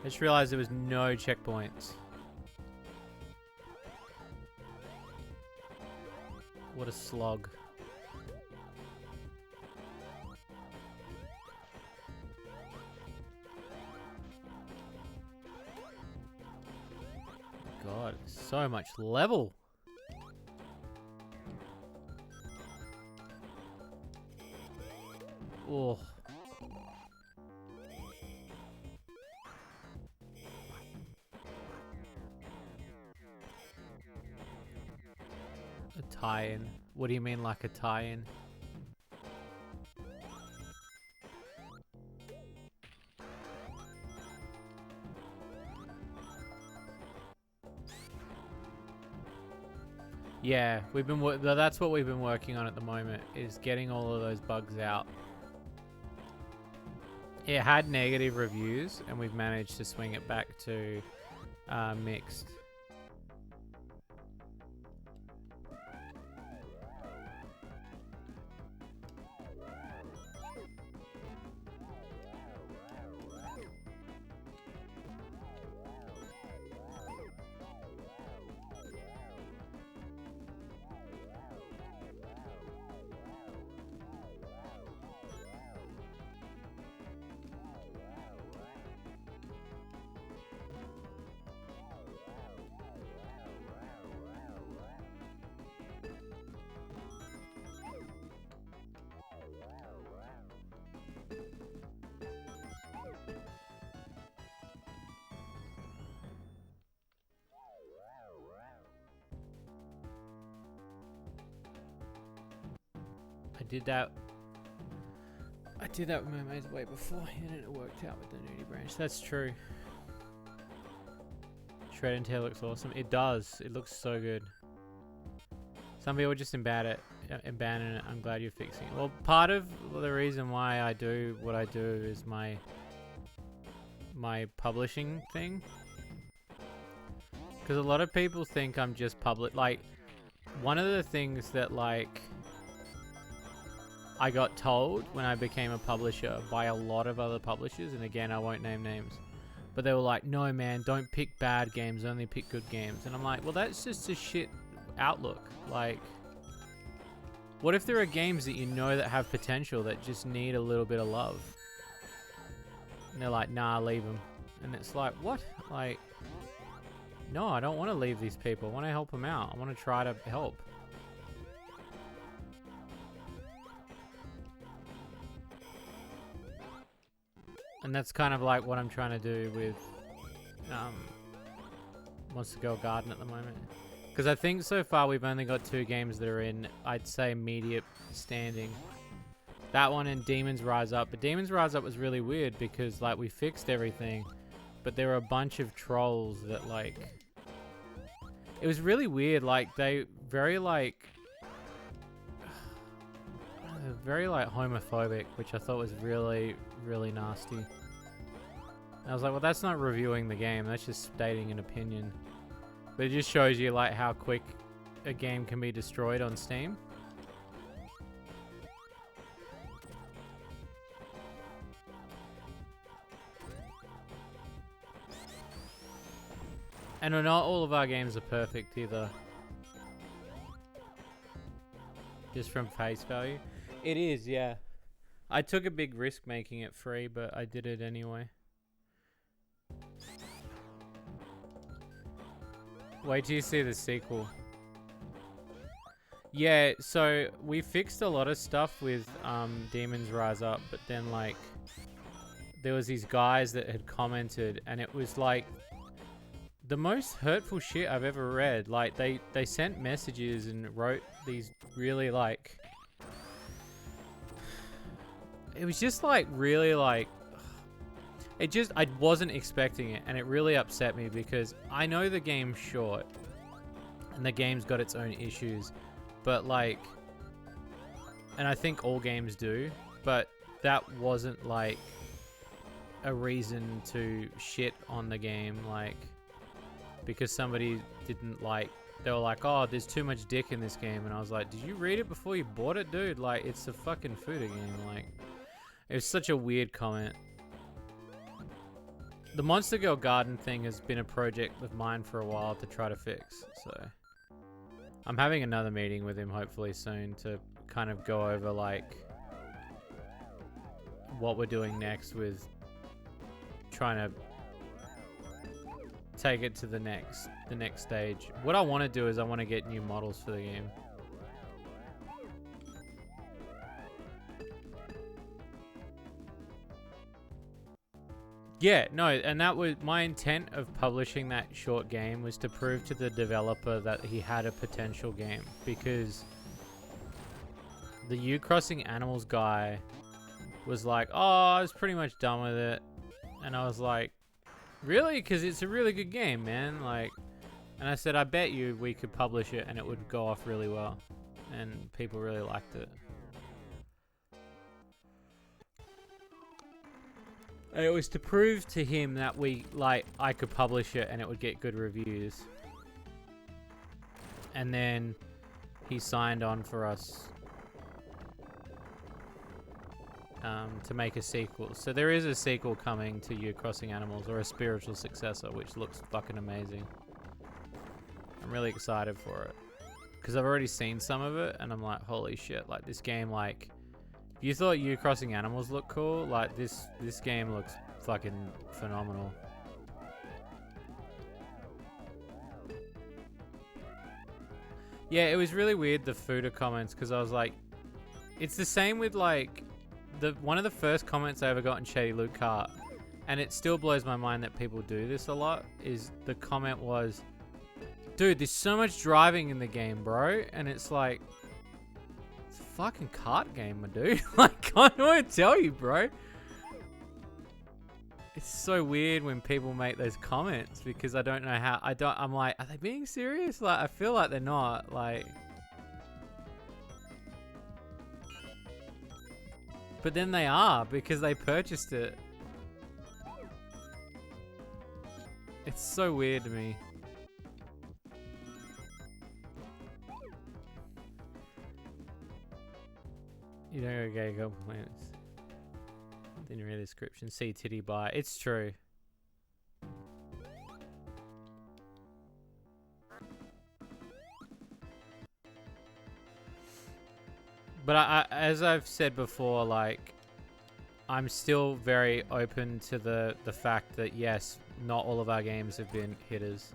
I just realized there was no checkpoints. What a slog. God, so much level. Oh. A tie-in. What do you mean like a tie-in? Yeah, we've been that's what we've been working on at the moment, is getting all of those bugs out. It had negative reviews and we've managed to swing it back to mixed. I did that with Mermaid's Way before and it worked out with the Nudie branch. That's true. Shred and Tail looks awesome. It does. It looks so good. Some people just abandon it. I'm glad you're fixing it. Well, part of the reason why I do what I do is my publishing thing. Because a lot of people think I'm just like, one of the things that like I got told when I became a publisher by a lot of other publishers, and again, I won't name names, but they were like, no man, don't pick bad games, only pick good games. And I'm like, well, that's just a shit outlook. Like, what if there are games that you know that have potential that just need a little bit of love? And they're like, nah, leave them. And it's like, what? Like, no, I don't want to leave these people. I want to help them out. I want to try to help. And that's kind of like what I'm trying to do with Monster Girl Garden at the moment. Because I think so far we've only got 2 games that are in, I'd say, immediate standing. That one and Demons Rise Up. But Demons Rise Up was really weird because like we fixed everything, but there were a bunch of trolls that like... It was really weird, like they very like homophobic, which I thought was really, really nasty. And I was like, well, that's not reviewing the game, that's just stating an opinion. But it just shows you like how quick a game can be destroyed on Steam. And not all of our games are perfect either. Just from face value. It is, yeah. I took a big risk making it free, but I did it anyway. Wait till you see the sequel. Yeah, so we fixed a lot of stuff with Demons Rise Up, but then like there was these guys that had commented, and it was like the most hurtful shit I've ever read. Like they sent messages and wrote these really like, it was just like really like, it just, I wasn't expecting it, and it really upset me because I know the game's short and the game's got its own issues, but like, and I think all games do, but that wasn't like a reason to shit on the game, like, because somebody didn't like, they were like, oh, there's too much dick in this game, and I was like, did you read it before you bought it, dude? Like, it's a fucking foodie game. Like, it was such a weird comment. The Monster Girl Garden thing has been a project of mine for a while to try to fix, so I'm having another meeting with him hopefully soon to kind of go over like what we're doing next with trying to take it to the next stage. What I want to do is I want to get new models for the game. Yeah, no, and that was my intent of publishing that short game, was to prove to the developer that he had a potential game, because the You Crossing Animals guy was like, oh, I was pretty much done with it, and I was like, really? Because it's a really good game, man. Like, and I said, I bet you we could publish it and it would go off really well, and people really liked it. And it was to prove to him that I could publish it and it would get good reviews. And then he signed on for us to make a sequel. So there is a sequel coming to You Crossing Animals, or a spiritual successor, which looks fucking amazing. I'm really excited for it, because I've already seen some of it and I'm like, holy shit, like this game, like, if you thought You Crossing Animals looked cool, like this game looks fucking phenomenal. Yeah, it was really weird, the Fuda comments, because I was like, it's the same with like one of the first comments I ever got in Shady Loot Cart, and it still blows my mind that people do this a lot, is the comment was, dude, there's so much driving in the game, bro, and it's like, it's a fucking kart game, my dude. Like, I don't want to tell you, bro. It's so weird when people make those comments, because I don't know how, I'm like, are they being serious? Like, I feel like they're not, like. But then they are, because they purchased it. It's so weird to me. You don't go gay complaints. Didn't read the description. See titty buy. It's true. But I, as I've said before, like, I'm still very open to the fact that yes, not all of our games have been hitters.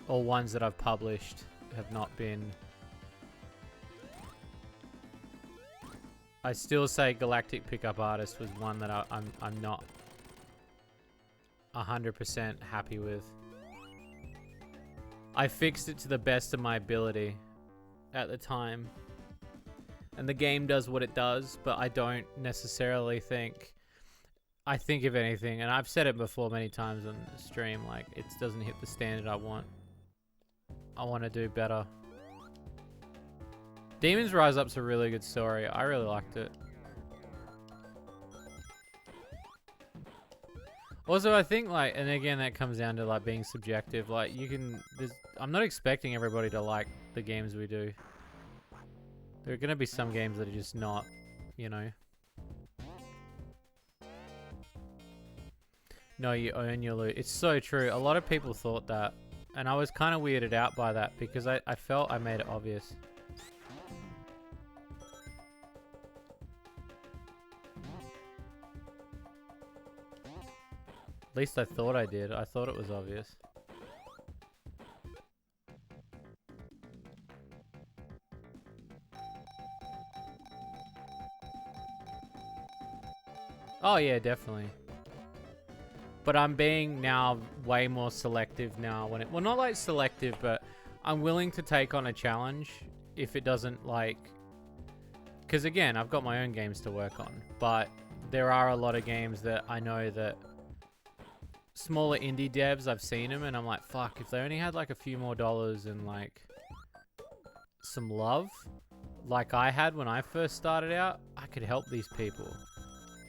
All ones that I've published have not been. I still say Galactic Pickup Artist was one that I'm not 100% happy with. I fixed it to the best of my ability at the time, and the game does what it does, but I don't necessarily think, I think if anything, and I've said it before many times on the stream, like, it doesn't hit the standard I want. I want to do better. Demons Rise Up's a really good story. I really liked it. Also, I think, like, and again, that comes down to, like, being subjective. Like, you can, I'm not expecting everybody to like the games we do. There are going to be some games that are just not, you know. No, you own your loot. It's so true. A lot of people thought that, and I was kind of weirded out by that, because I felt I made it obvious. At least I thought I did. I thought it was obvious. Oh yeah, definitely. But I'm being now way more selective now when it, well, not like selective, but I'm willing to take on a challenge if it doesn't like, because again, I've got my own games to work on, but there are a lot of games that I know that smaller indie devs, I've seen them and I'm like, fuck, if they only had like a few more dollars and like some love like I had when I first started out, I could help these people.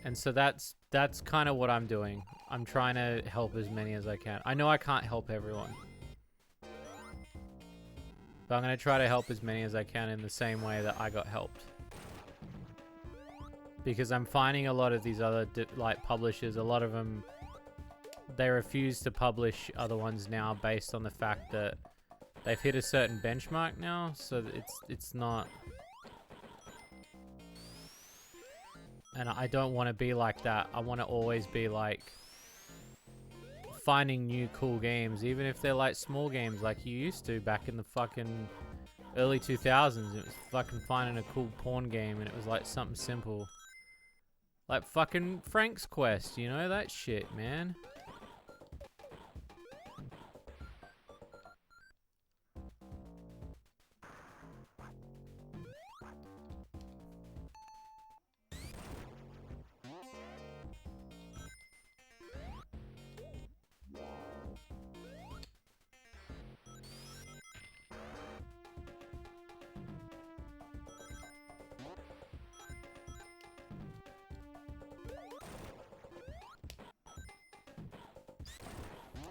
And so that's kind of what I'm doing. I'm trying to help as many as I can. I know I can't help everyone, but I'm going to try to help as many as I can in the same way that I got helped. Because I'm finding a lot of these other like publishers, a lot of them, they refuse to publish other ones now based on the fact that they've hit a certain benchmark now, so it's not. And I don't want to be like that. I want to always be like finding new cool games, even if they're like small games like you used to back in the fucking early 2000s. It was fucking finding a cool porn game and it was like something simple. Like fucking Frank's Quest, you know, that shit, man.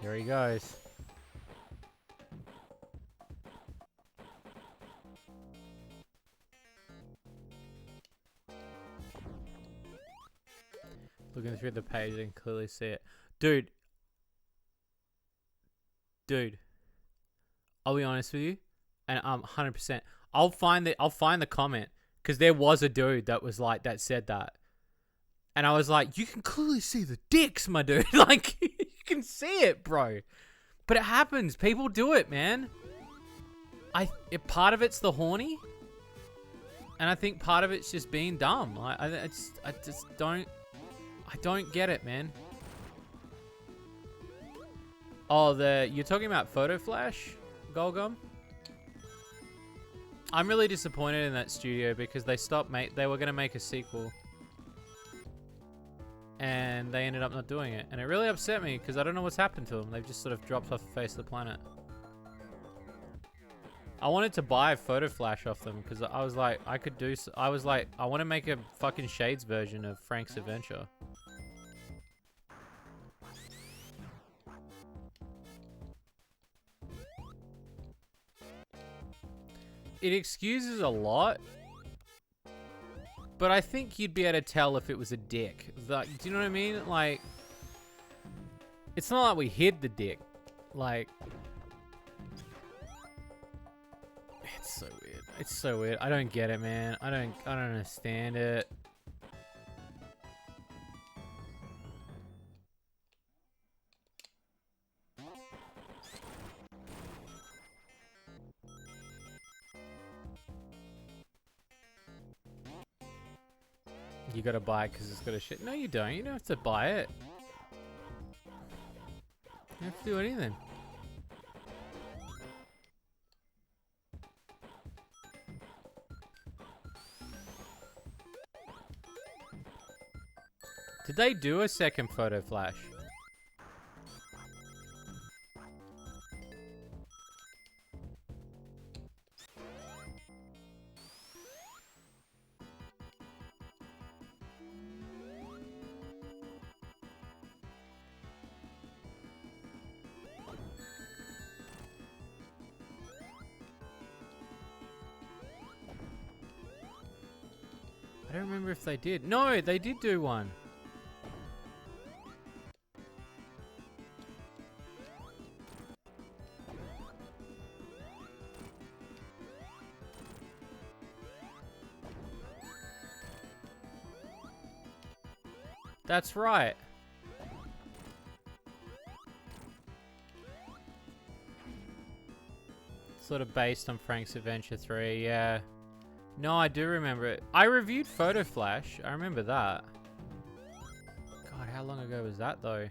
Here he goes. Looking through the page, I can clearly see it. Dude, I'll be honest with you, and 100%. I'll find the comment, because there was a dude that was like, that said that. And I was like, you can clearly see the dicks, my dude. Like, you can see it, bro. But it happens. People do it, man. Part of it's the horny. And I think part of it's just being dumb. I don't get it, man. Oh, you're talking about Photo Flash, Golgum? I'm really disappointed in that studio because they were going to make a sequel. And they ended up not doing it. And it really upset me because I don't know what's happened to them. They've just sort of dropped off the face of the planet. I wanted to buy Photo Flash off them because I was like, I want to make a fucking Shades version of Frank's Adventure. It excuses a lot. But I think you'd be able to tell if it was a dick. Like, do you know what I mean? Like, it's not like we hid the dick. Like, it's so weird. It's so weird. I don't get it, man. I don't understand it. You gotta buy it because it's got a shit. No, you don't. You don't have to buy it. You don't have to do anything. Did they do a second Photo Flash? I don't remember if they did. No, they did do one. That's right. Sort of based on Frank's Adventure 3, yeah. No, I do remember it. I reviewed Photo Flash. I remember that. How long ago was that though?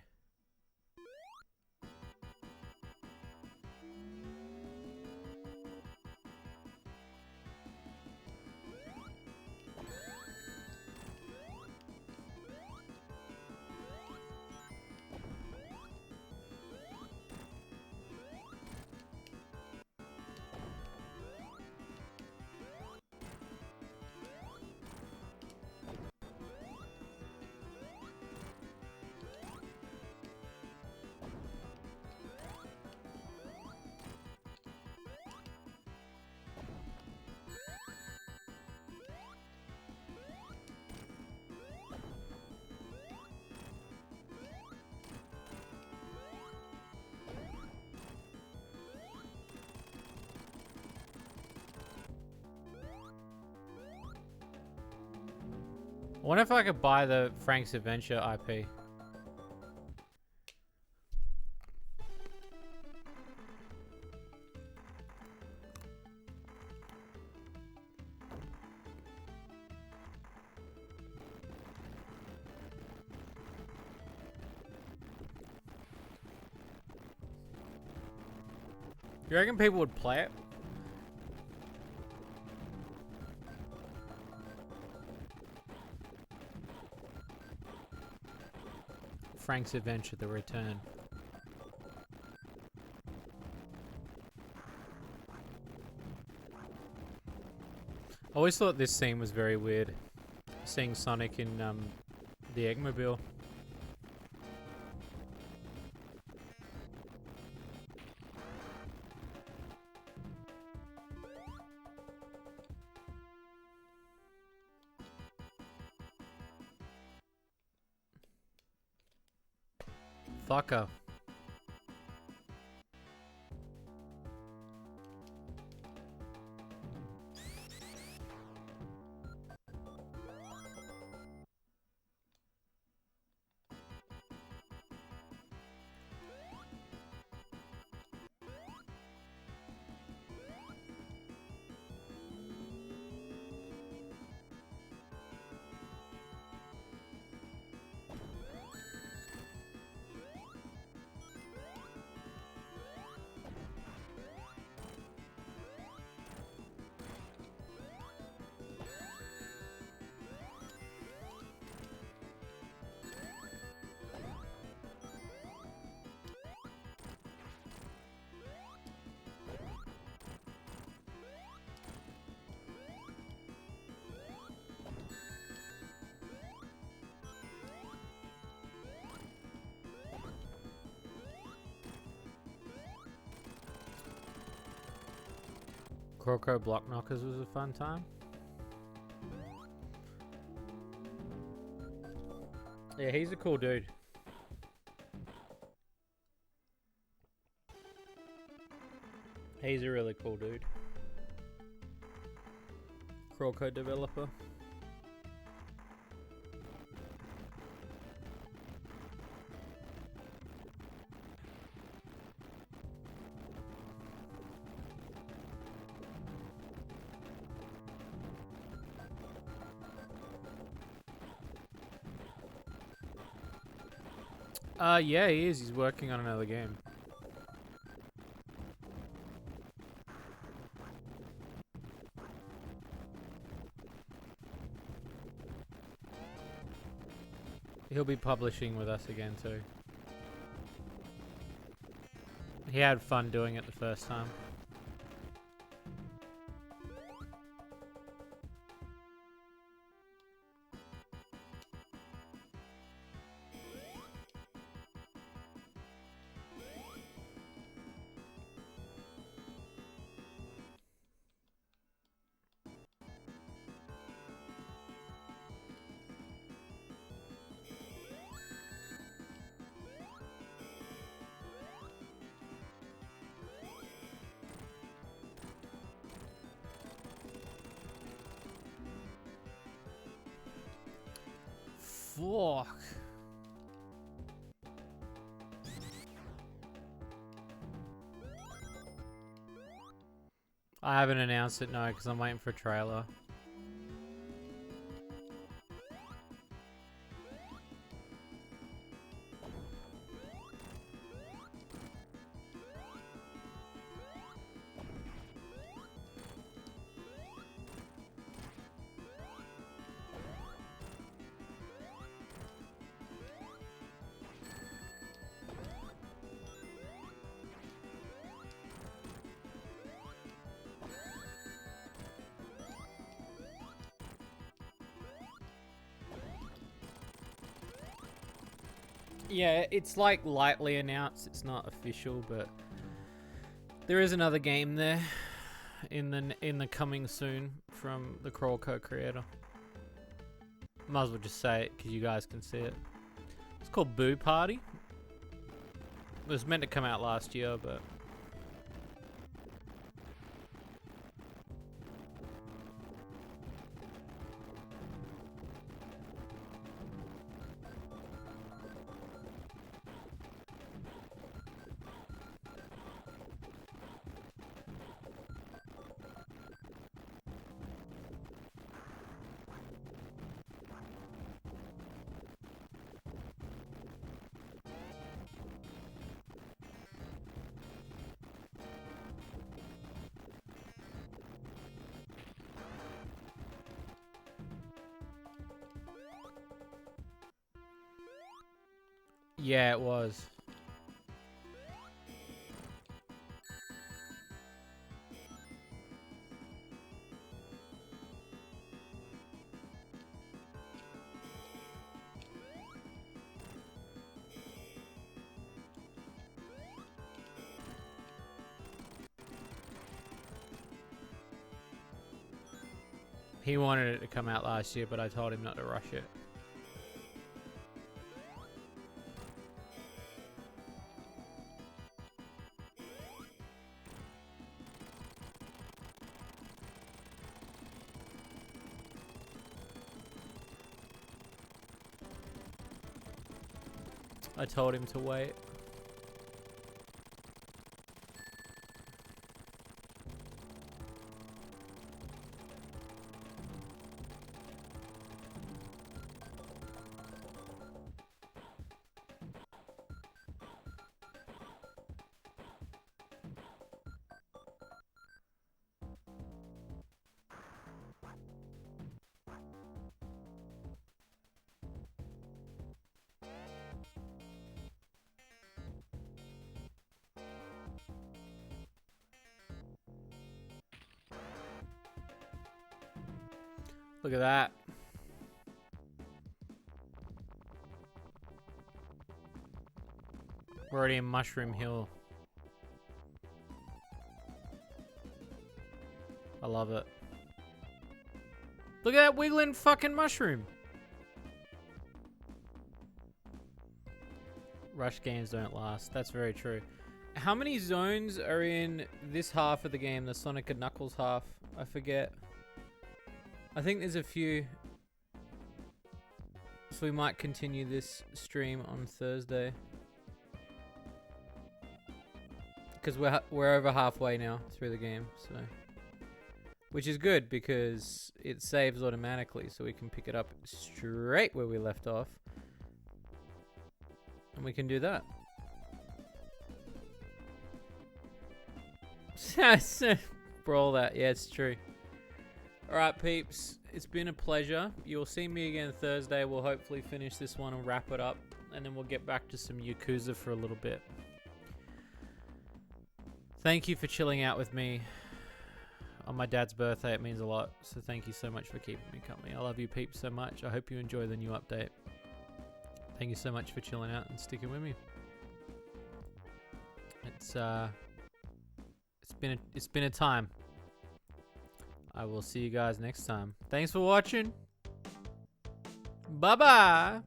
I wonder if I could buy the Frank's Adventure IP. You reckon people would play it? Frank's Adventure, The Return. I always thought this scene was very weird. Seeing Sonic in the Eggmobile. Fucker. Croco Block Knockers was a fun time. Yeah, he's a cool dude. He's a really cool dude. Croco developer. Yeah, he is. He's working on another game. He'll be publishing with us again too. He had fun doing it the first time. Fuck. I haven't announced it, no, because I'm waiting for a trailer. Yeah, it's like lightly announced. It's not official, but there is another game there in the coming soon from the Crawl co-creator. Might as well just say it because you guys can see it. It's called Boo Party. It was meant to come out last year, but yeah, it was. He wanted it to come out last year, but I told him not to rush it. I told him to wait. Look at that. We're already in Mushroom Hill. I love it. Look at that wiggling fucking mushroom. Rush games don't last. That's very true. How many zones are in this half of the game? The Sonic and Knuckles half? I forget. I think there's a few. So we might continue this stream on Thursday. Because we're over halfway now through the game, so. Which is good because it saves automatically, so we can pick it up straight where we left off. And we can do that. Brawl that, yeah, it's true. Alright, peeps, it's been a pleasure. You'll see me again Thursday. We'll hopefully finish this one and wrap it up. And then we'll get back to some Yakuza for a little bit. Thank you for chilling out with me on my dad's birthday. It means a lot. So thank you so much for keeping me company. I love you peeps so much. I hope you enjoy the new update. Thank you so much for chilling out and sticking with me. It's been a time. I will see you guys next time. Thanks for watching. Bye bye.